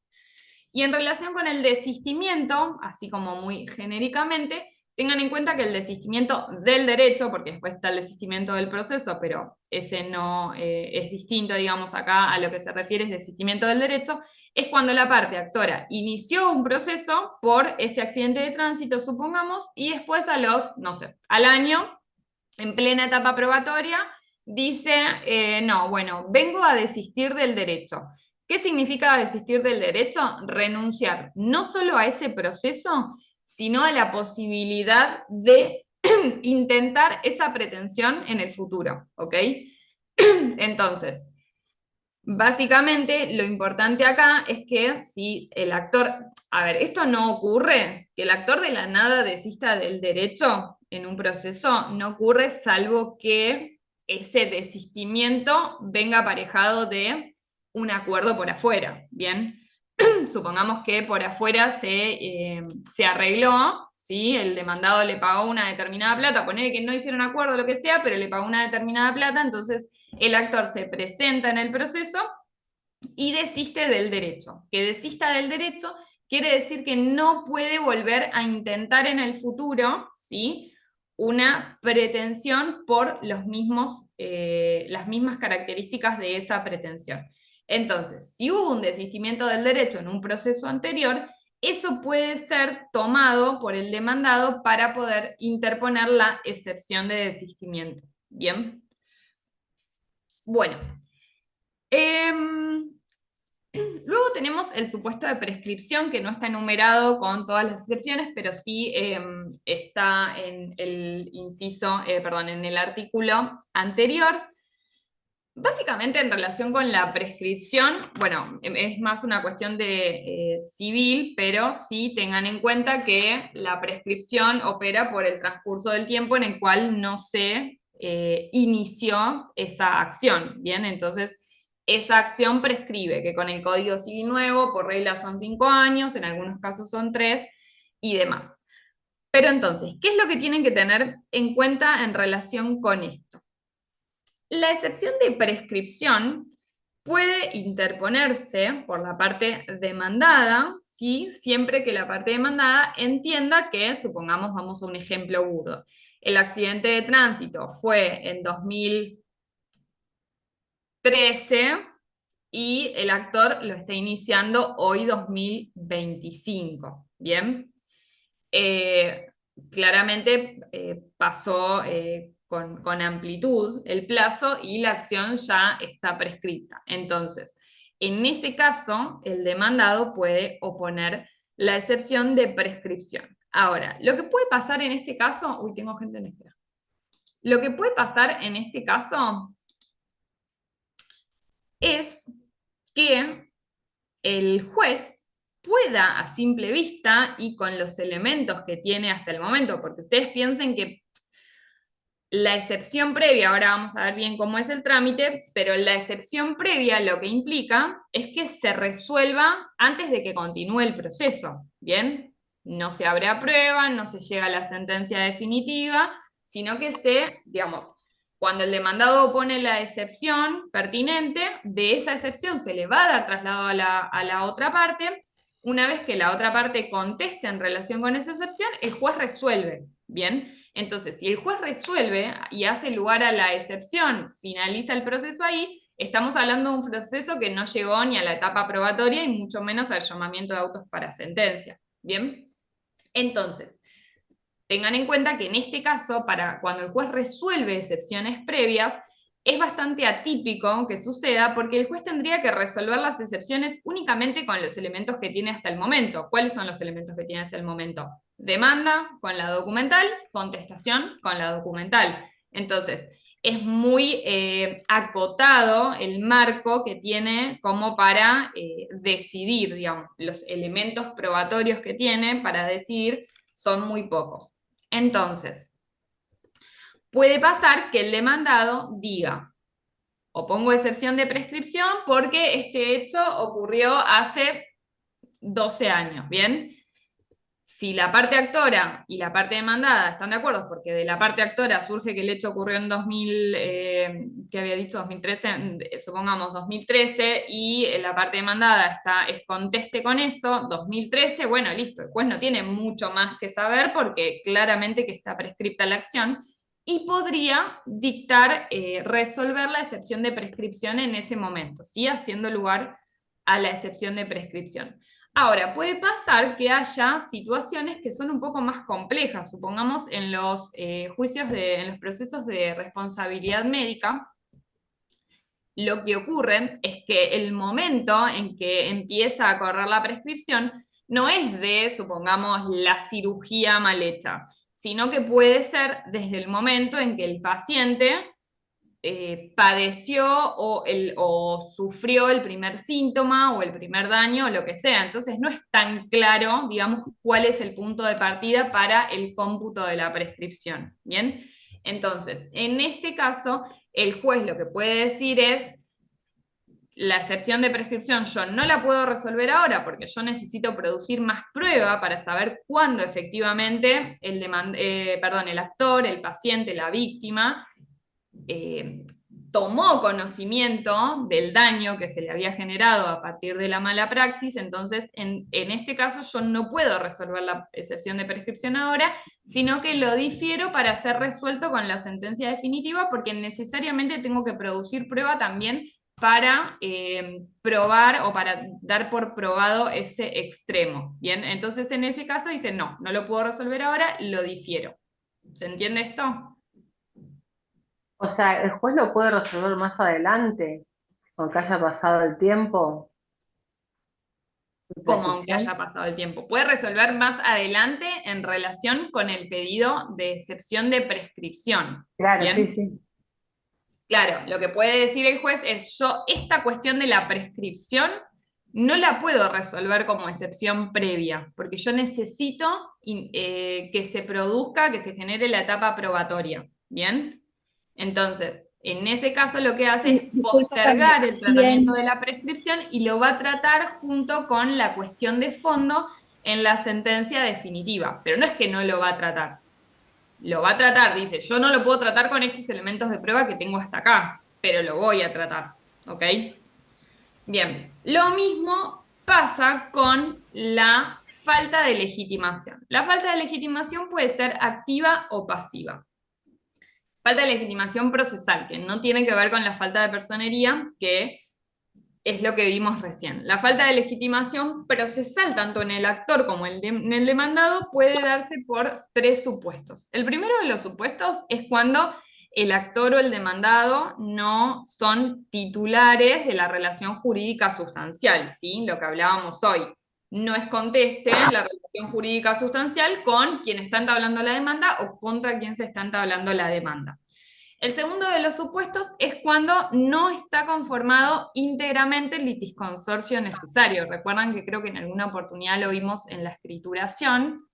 Y en relación con el desistimiento, así como muy genéricamente, tengan en cuenta que el desistimiento del derecho, porque después está el desistimiento del proceso, pero ese no es distinto, digamos, acá a lo que se refiere es desistimiento del derecho, es cuando la parte actora inició un proceso por ese accidente de tránsito, supongamos, y después a los, no sé, al año, en plena etapa probatoria, dice, no, bueno, vengo a desistir del derecho. ¿Qué significa desistir del derecho? Renunciar no solo a ese proceso, sino a la posibilidad de intentar esa pretensión en el futuro, ¿ok? Entonces, básicamente lo importante acá es que si el actor, a ver, esto no ocurre, que el actor de la nada desista del derecho en un proceso, no ocurre salvo que ese desistimiento venga aparejado de un acuerdo por afuera, ¿bien? Supongamos que por afuera se arregló, ¿sí? El demandado le pagó una determinada plata, ponele que no hicieron acuerdo, lo que sea, pero le pagó una determinada plata, entonces el actor se presenta en el proceso y desiste del derecho. Que desista del derecho quiere decir que no puede volver a intentar en el futuro, ¿sí? Una pretensión por las mismas características de esa pretensión. Entonces, si hubo un desistimiento del derecho en un proceso anterior, eso puede ser tomado por el demandado para poder interponer la excepción de desistimiento. ¿Bien? Bueno. Luego tenemos el supuesto de prescripción, que no está enumerado con todas las excepciones, pero sí está en el en el artículo anterior. Básicamente en relación con la prescripción, bueno, es más una cuestión de civil, pero sí tengan en cuenta que la prescripción opera por el transcurso del tiempo en el cual no se inició esa acción, ¿bien? Entonces, esa acción prescribe, que con el Código Civil nuevo, por regla son 5 años, en algunos casos son 3 y demás. Pero entonces, ¿qué es lo que tienen que tener en cuenta en relación con esto? La excepción de prescripción puede interponerse por la parte demandada, ¿sí? Siempre que la parte demandada entienda que, supongamos, vamos a un ejemplo agudo, el accidente de tránsito fue en 2013 y el actor lo está iniciando hoy 2025, ¿bien? Claramente pasó con amplitud el plazo y la acción ya está prescrita. Entonces, en ese caso, el demandado puede oponer la excepción de prescripción. Ahora, lo que puede pasar en este caso, uy, tengo gente en espera. Lo que puede pasar en este caso es que el juez pueda a simple vista y con los elementos que tiene hasta el momento, porque ustedes piensen que la excepción previa, ahora vamos a ver bien cómo es el trámite, pero la excepción previa lo que implica es que se resuelva antes de que continúe el proceso, ¿bien? No se abre a prueba, no se llega a la sentencia definitiva, sino que digamos, cuando el demandado opone la excepción pertinente, de esa excepción se le va a dar traslado a la otra parte. Una vez que la otra parte conteste en relación con esa excepción, el juez resuelve, ¿bien? Entonces, si el juez resuelve y hace lugar a la excepción, finaliza el proceso ahí, estamos hablando de un proceso que no llegó ni a la etapa probatoria y mucho menos al llamamiento de autos para sentencia, ¿bien? Entonces, tengan en cuenta que en este caso, para cuando el juez resuelve excepciones previas, es bastante atípico que suceda porque el juez tendría que resolver las excepciones únicamente con los elementos que tiene hasta el momento. ¿Cuáles son los elementos que tiene hasta el momento? Demanda con la documental, contestación con la documental. Entonces, es muy acotado el marco que tiene como para decidir, digamos, los elementos probatorios que tiene para decidir son muy pocos. Entonces, puede pasar que el demandado diga, o pongo excepción de prescripción porque este hecho ocurrió hace 12 años, ¿bien? Si la parte actora y la parte demandada están de acuerdo, porque de la parte actora surge que el hecho ocurrió en 2000, ¿qué había dicho? 2013, supongamos 2013, y la parte demandada es conteste con eso, 2013, bueno, listo, el juez no tiene mucho más que saber porque claramente que está prescripta la acción, y podría dictar, resolver la excepción de prescripción en ese momento, ¿sí? Haciendo lugar a la excepción de prescripción. Ahora, puede pasar que haya situaciones que son un poco más complejas, supongamos en los en los procesos de responsabilidad médica, lo que ocurre es que el momento en que empieza a correr la prescripción no es de, supongamos, la cirugía mal hecha, sino que puede ser desde el momento en que el paciente padeció o sufrió el primer síntoma o el primer daño o lo que sea. Entonces no es tan claro, digamos, cuál es el punto de partida para el cómputo de la prescripción. ¿Bien? Entonces, en este caso, el juez lo que puede decir es, la excepción de prescripción yo no la puedo resolver ahora porque yo necesito producir más prueba para saber cuándo efectivamente el actor, el paciente, la víctima, tomó conocimiento del daño que se le había generado a partir de la mala praxis. Entonces en este caso yo no puedo resolver la excepción de prescripción ahora, sino que lo difiero para ser resuelto con la sentencia definitiva, porque necesariamente tengo que producir prueba también para probar o para dar por probado ese extremo. Bien, entonces en ese caso dice, no lo puedo resolver ahora, lo difiero. ¿Se entiende esto? O sea, el juez lo puede resolver más adelante, aunque haya pasado el tiempo. Como aunque haya pasado el tiempo. Puede resolver más adelante en relación con el pedido de excepción de prescripción. Claro, ¿Bien? sí, sí. Claro, lo que puede decir el juez es, yo esta cuestión de la prescripción no la puedo resolver como excepción previa, porque yo necesito que se produzca, que se genere la etapa probatoria. ¿Bien? Entonces, en ese caso lo que hace es postergar el tratamiento de la prescripción y lo va a tratar junto con la cuestión de fondo en la sentencia definitiva. Pero no es que no lo va a tratar. Lo va a tratar, dice, yo no lo puedo tratar con estos elementos de prueba que tengo hasta acá, pero lo voy a tratar. ¿Ok? Bien, lo mismo pasa con la falta de legitimación. La falta de legitimación puede ser activa o pasiva. Falta de legitimación procesal, que no tiene que ver con la falta de personería, que es lo que vimos recién. La falta de legitimación procesal, tanto en el actor como en el demandado, puede darse por 3 supuestos. El primero de los supuestos es cuando el actor o el demandado no son titulares de la relación jurídica sustancial, ¿sí? Lo que hablábamos hoy. No es conteste la relación jurídica sustancial con quien está entablando la demanda o contra quien se está entablando la demanda. El segundo de los supuestos es cuando no está conformado íntegramente el litisconsorcio necesario. Recuerdan que creo que en alguna oportunidad lo vimos en la escrituración.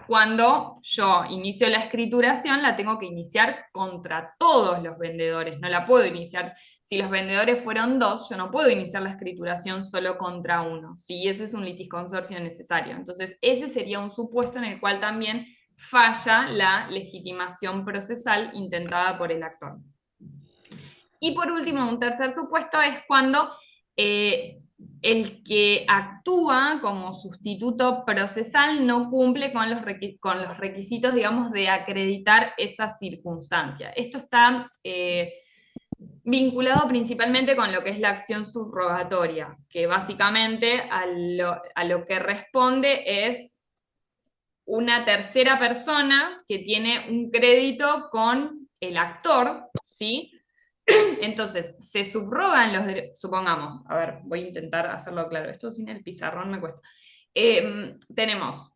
Cuando yo inicio la escrituración, la tengo que iniciar contra todos los vendedores. No la puedo iniciar, si los vendedores fueron 2, yo no puedo iniciar la escrituración solo contra uno. ¿Sí? Ese es un litisconsorcio necesario. Entonces, ese sería un supuesto en el cual también falla la legitimación procesal intentada por el actor. Y por último, un tercer supuesto es cuando el que actúa como sustituto procesal no cumple con los requisitos, digamos, de acreditar esa circunstancia. Esto está vinculado principalmente con lo que es la acción subrogatoria, que básicamente a lo que responde es una tercera persona que tiene un crédito con el actor, ¿sí? Entonces, se subrogan los derechos, supongamos, a ver, voy a intentar hacerlo claro, esto sin el pizarrón me cuesta. Tenemos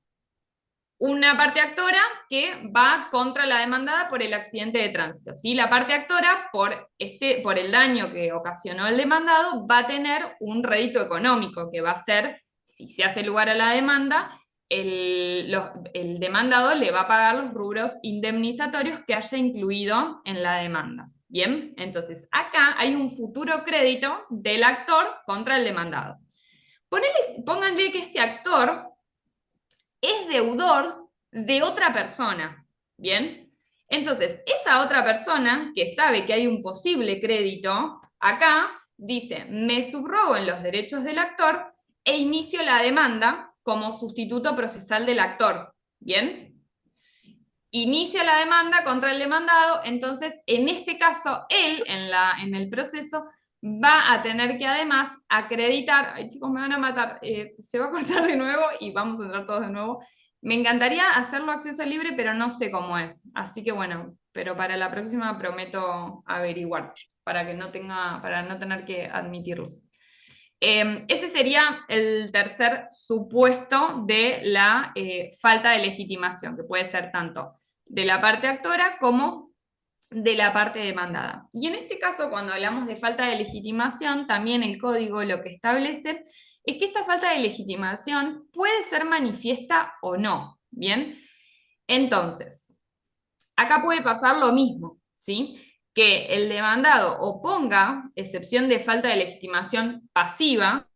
una parte actora que va contra la demandada por el accidente de tránsito, ¿sí? La parte actora, por el daño que ocasionó el demandado, va a tener un rédito económico, que va a ser, si se hace lugar a la demanda, el demandado le va a pagar los rubros indemnizatorios que haya incluido en la demanda. Bien, entonces acá hay un futuro crédito del actor contra el demandado. Pónganle que este actor es deudor de otra persona, ¿bien? Entonces, esa otra persona que sabe que hay un posible crédito, acá dice, me subrogo en los derechos del actor e inicio la demanda como sustituto procesal del actor, ¿bien? Inicia la demanda contra el demandado, entonces, en este caso, él, en el proceso, va a tener que además acreditar, ay chicos, me van a matar, se va a cortar de nuevo y vamos a entrar todos de nuevo. Me encantaría hacerlo acceso libre, pero no sé cómo es. Así que bueno, pero para la próxima prometo averiguar, para no tener que admitirlos. Ese sería el tercer supuesto de la falta de legitimación, que puede ser tanto de la parte actora como de la parte demandada. Y en este caso, cuando hablamos de falta de legitimación, también el código lo que establece es que esta falta de legitimación puede ser manifiesta o no, ¿bien? Entonces, acá puede pasar lo mismo, ¿sí? Que el demandado oponga excepción de falta de legitimación pasiva,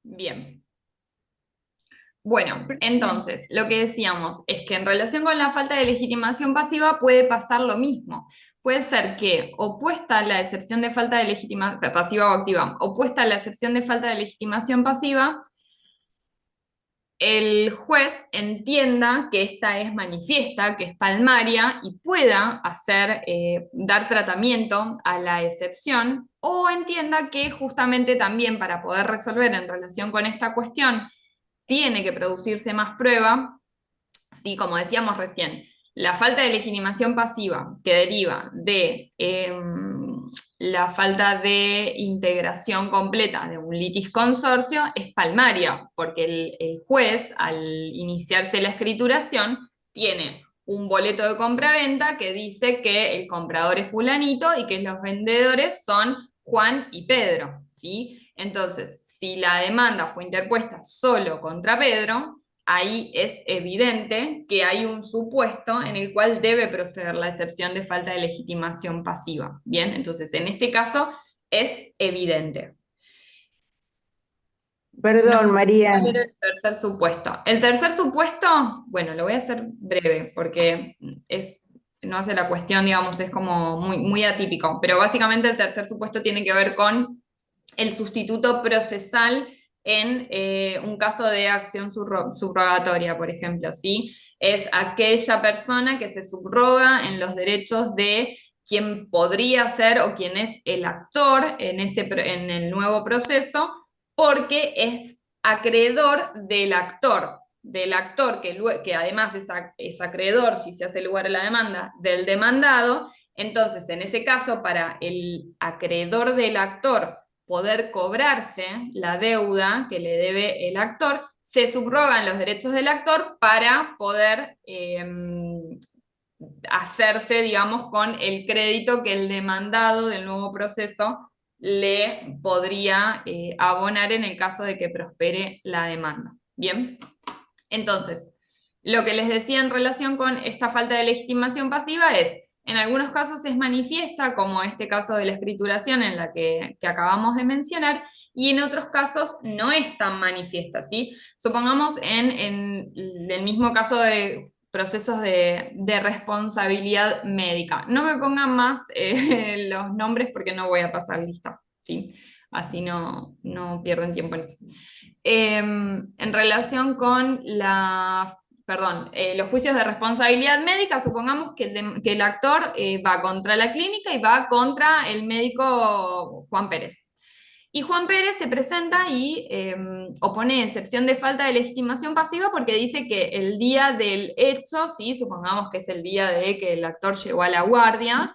bien. Bueno, entonces, lo que decíamos es que en relación con la falta de legitimación pasiva puede pasar lo mismo. Puede ser que, opuesta a la excepción de falta de legitimación pasiva o activa, opuesta a la excepción de falta de legitimación pasiva, el juez entienda que esta es manifiesta, que es palmaria, y pueda dar tratamiento a la excepción, o entienda que justamente también para poder resolver en relación con esta cuestión tiene que producirse más prueba, ¿sí? Como decíamos recién, la falta de legitimación pasiva que deriva de la falta de integración completa de un litis consorcio es palmaria, porque el juez, al iniciarse la escrituración, tiene un boleto de compraventa que dice que el comprador es fulanito y que los vendedores son Juan y Pedro, ¿sí? Entonces, si la demanda fue interpuesta solo contra Pedro, ahí es evidente que hay un supuesto en el cual debe proceder la excepción de falta de legitimación pasiva. Bien, entonces en este caso es evidente. Perdón, María. ¿Cuál era el tercer supuesto? El tercer supuesto, bueno, lo voy a hacer breve porque no hace la cuestión, digamos, es como muy atípico, pero básicamente el tercer supuesto tiene que ver con el sustituto procesal en un caso de acción subrogatoria, por ejemplo, ¿sí? Es aquella persona que se subroga en los derechos de quien podría ser o quien es el actor en el nuevo proceso, porque es acreedor del actor que además es acreedor, si se hace lugar a la demanda, del demandado. Entonces, en ese caso, para el acreedor del actor poder cobrarse la deuda que le debe el actor, se subrogan los derechos del actor para poder hacerse, digamos, con el crédito que el demandado del nuevo proceso le podría abonar en el caso de que prospere la demanda. Bien, entonces, lo que les decía en relación con esta falta de legitimación pasiva es, en algunos casos es manifiesta, como este caso de la escrituración en la que acabamos de mencionar, y en otros casos no es tan manifiesta, ¿sí? Supongamos en el mismo caso de procesos de responsabilidad médica. No me pongan más los nombres porque no voy a pasar lista, ¿sí? Así no pierden tiempo en eso. En relación con los juicios de responsabilidad médica, supongamos que el actor va contra la clínica y va contra el médico Juan Pérez. Y Juan Pérez se presenta y opone excepción de falta de legitimación pasiva porque dice que el día del hecho, ¿sí? Supongamos que es el día de que el actor llegó a la guardia,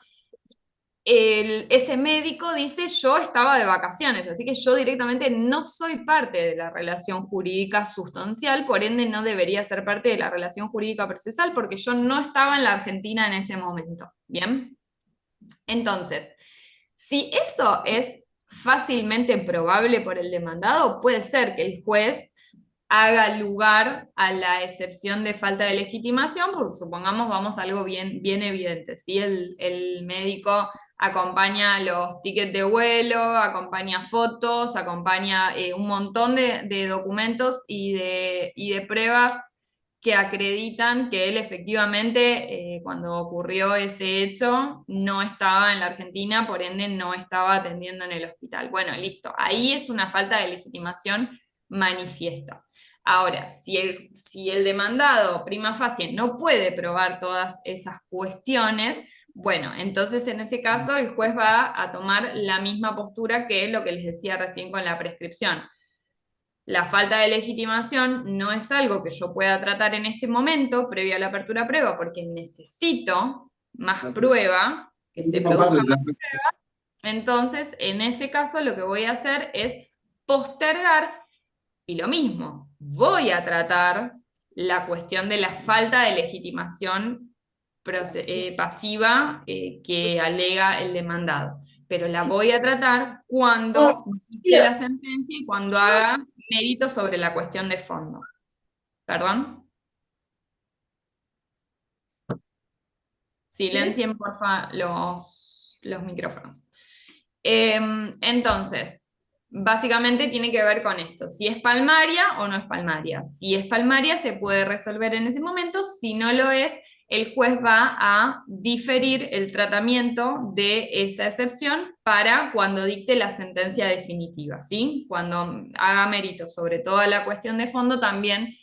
ese médico dice: yo estaba de vacaciones, así que yo directamente no soy parte de la relación jurídica sustancial, por ende no debería ser parte de la relación jurídica procesal porque yo no estaba en la Argentina en ese momento. ¿Bien? Entonces, si eso es fácilmente probable por el demandado, puede ser que el juez haga lugar a la excepción de falta de legitimación, porque supongamos vamos a algo bien evidente, ¿sí? El médico acompaña los tickets de vuelo, acompaña fotos, acompaña un montón de documentos y de pruebas que acreditan que él efectivamente, cuando ocurrió ese hecho, no estaba en la Argentina, por ende no estaba atendiendo en el hospital. Bueno, listo, ahí es una falta de legitimación manifiesta. Ahora, si el demandado prima facie no puede probar todas esas cuestiones, bueno, entonces en ese caso el juez va a tomar la misma postura que lo que les decía recién con la prescripción. La falta de legitimación no es algo que yo pueda tratar en este momento, previo a la apertura a prueba, porque necesito más prueba, que se produzca más prueba. Entonces, en ese caso lo que voy a hacer es postergar. Y lo mismo, voy a tratar la cuestión de la falta de legitimación pasiva que alega el demandado. Pero la voy a tratar cuando dicte la sentencia y cuando haga mérito sobre la cuestión de fondo. ¿Perdón? Silencien, porfa, los micrófonos. Entonces, básicamente tiene que ver con esto, si es palmaria o no es palmaria. Si es palmaria se puede resolver en ese momento, si no lo es, el juez va a diferir el tratamiento de esa excepción para cuando dicte la sentencia definitiva, ¿sí? Cuando haga mérito sobre toda la cuestión de fondo, también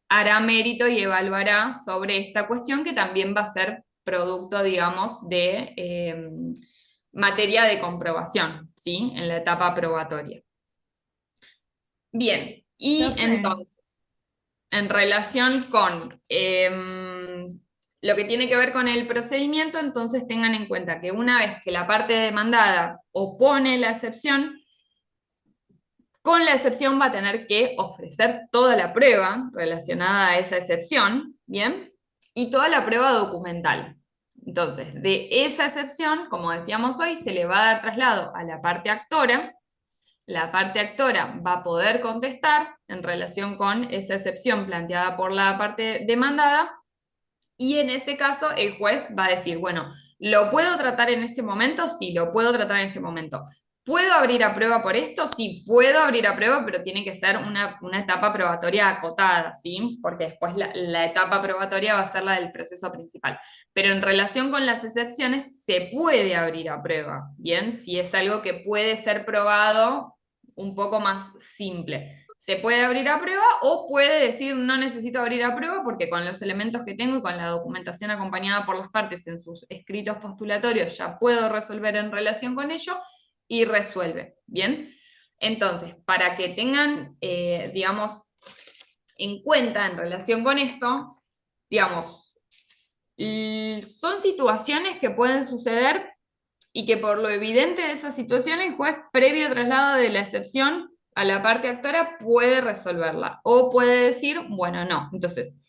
hará mérito y evaluará sobre esta cuestión que también va a ser producto, digamos, de materia de comprobación, ¿sí? En la etapa probatoria. Bien, y entonces, en relación con lo que tiene que ver con el procedimiento, entonces tengan en cuenta que una vez que la parte demandada opone la excepción, con la excepción va a tener que ofrecer toda la prueba relacionada a esa excepción, ¿bien? Y toda la prueba documental. Entonces, de esa excepción, como decíamos hoy, se le va a dar traslado a la parte actora, la parte actora va a poder contestar en relación con esa excepción planteada por la parte demandada, y en ese caso el juez va a decir, bueno, ¿lo puedo tratar en este momento? Sí, lo puedo tratar en este momento. ¿Puedo abrir a prueba por esto? Sí, puedo abrir a prueba, pero tiene que ser una etapa probatoria acotada, ¿sí? Porque después la etapa probatoria va a ser la del proceso principal. Pero en relación con las excepciones, se puede abrir a prueba, ¿bien? Si es algo que puede ser probado un poco más simple. Se puede abrir a prueba o puede decir no necesito abrir a prueba porque con los elementos que tengo y con la documentación acompañada por las partes en sus escritos postulatorios ya puedo resolver en relación con ello y resuelve. ¿Bien? Entonces, para que tengan, digamos, en cuenta en relación con esto, digamos, son situaciones que pueden suceder y que por lo evidente de esas situaciones, el juez, previo traslado de la excepción a la parte actora, puede resolverla. O puede decir, bueno, no. Entonces,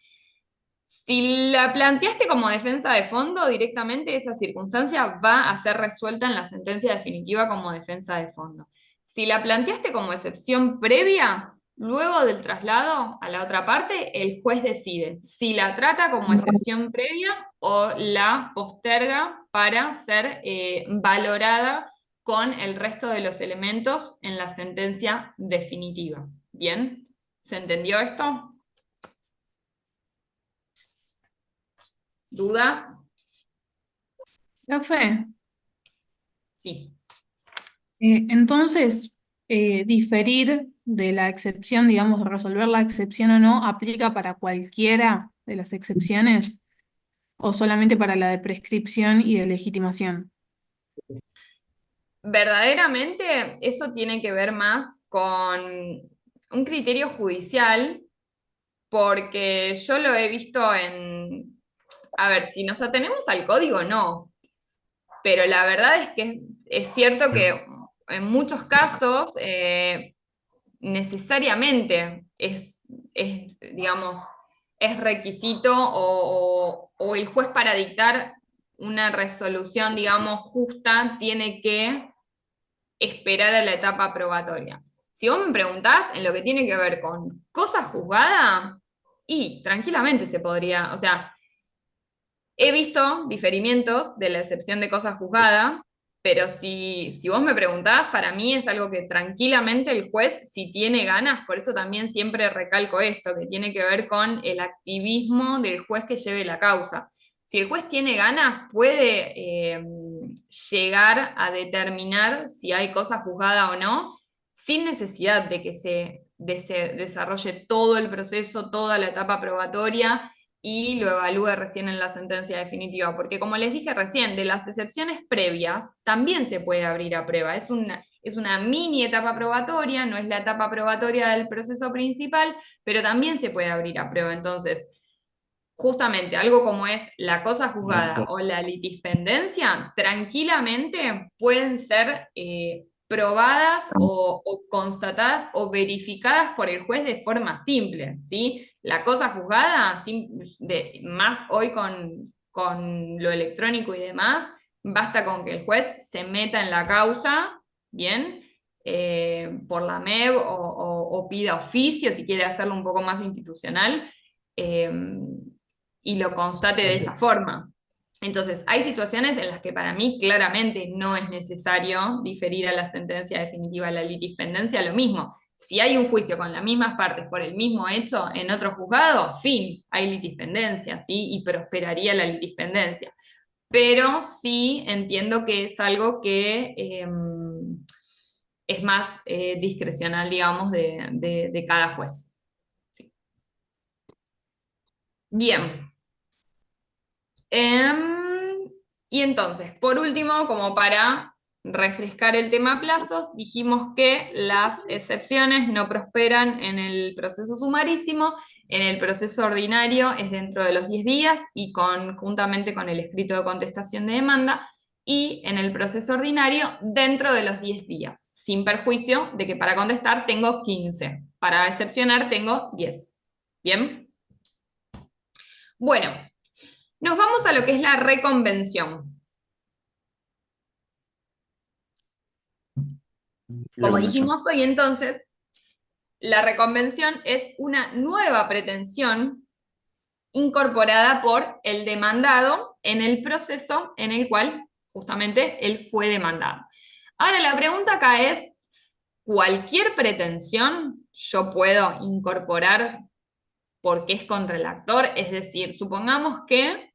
si la planteaste como defensa de fondo, directamente esa circunstancia va a ser resuelta en la sentencia definitiva como defensa de fondo. Si la planteaste como excepción previa, luego del traslado a la otra parte, el juez decide si la trata como excepción previa o la posterga para ser valorada con el resto de los elementos en la sentencia definitiva. ¿Bien? ¿Se entendió esto? ¿Dudas? Profe, Sí. entonces, diferir de la excepción, digamos, resolver la excepción o no, ¿aplica para cualquiera de las excepciones o solamente para la de prescripción y de legitimación? Verdaderamente eso tiene que ver más con un criterio judicial, porque yo lo he visto en... A ver, si nos atenemos al código, no. Pero la verdad es que es cierto que en muchos casos necesariamente digamos, es requisito o el juez para dictar una resolución, digamos, justa, tiene que esperar a la etapa probatoria. Si vos me preguntás en lo que tiene que ver con cosa juzgada, y tranquilamente se podría, o sea, he visto diferimientos de la excepción de cosa juzgada, pero si vos me preguntás, para mí es algo que tranquilamente el juez, si tiene ganas, por eso también siempre recalco esto, que tiene que ver con el activismo del juez que lleve la causa. Si el juez tiene ganas, puede llegar a determinar si hay cosa juzgada o no, sin necesidad de que se desarrolle todo el proceso, toda la etapa probatoria y lo evalúe recién en la sentencia definitiva, porque como les dije recién, de las excepciones previas también se puede abrir a prueba. Es una mini etapa probatoria, no es la etapa probatoria del proceso principal, pero también se puede abrir a prueba. Entonces, justamente algo como es la cosa juzgada o la litispendencia, tranquilamente pueden ser probadas o constatadas o verificadas por el juez de forma simple, ¿sí? La cosa juzgada, más hoy con lo electrónico y demás, basta con que el juez se meta en la causa, ¿bien? Por la MEB o pida oficio, si quiere hacerlo un poco más institucional, y lo constate de esa forma. Entonces, hay situaciones en las que para mí claramente no es necesario diferir a la sentencia definitiva de la litispendencia, lo mismo. Si hay un juicio con las mismas partes por el mismo hecho en otro juzgado, fin, hay litispendencia, ¿sí? Y prosperaría la litispendencia. Pero sí entiendo que es algo que es más discrecional, digamos, de cada juez. Sí. Bien. Y entonces, por último, como para refrescar el tema plazos, dijimos que las excepciones no prosperan en el proceso sumarísimo, en el proceso ordinario es dentro de los 10 días y conjuntamente con el escrito de contestación de demanda, y en el proceso ordinario dentro de los 10 días, sin perjuicio de que para contestar tengo 15, para excepcionar tengo 10. ¿Bien? Bueno. Nos vamos a lo que es la reconvención. Como dijimos hoy, entonces, la reconvención es una nueva pretensión incorporada por el demandado en el proceso en el cual justamente él fue demandado. Ahora, la pregunta acá es, ¿cualquier pretensión yo puedo incorporar porque es contra el actor? Es decir, supongamos que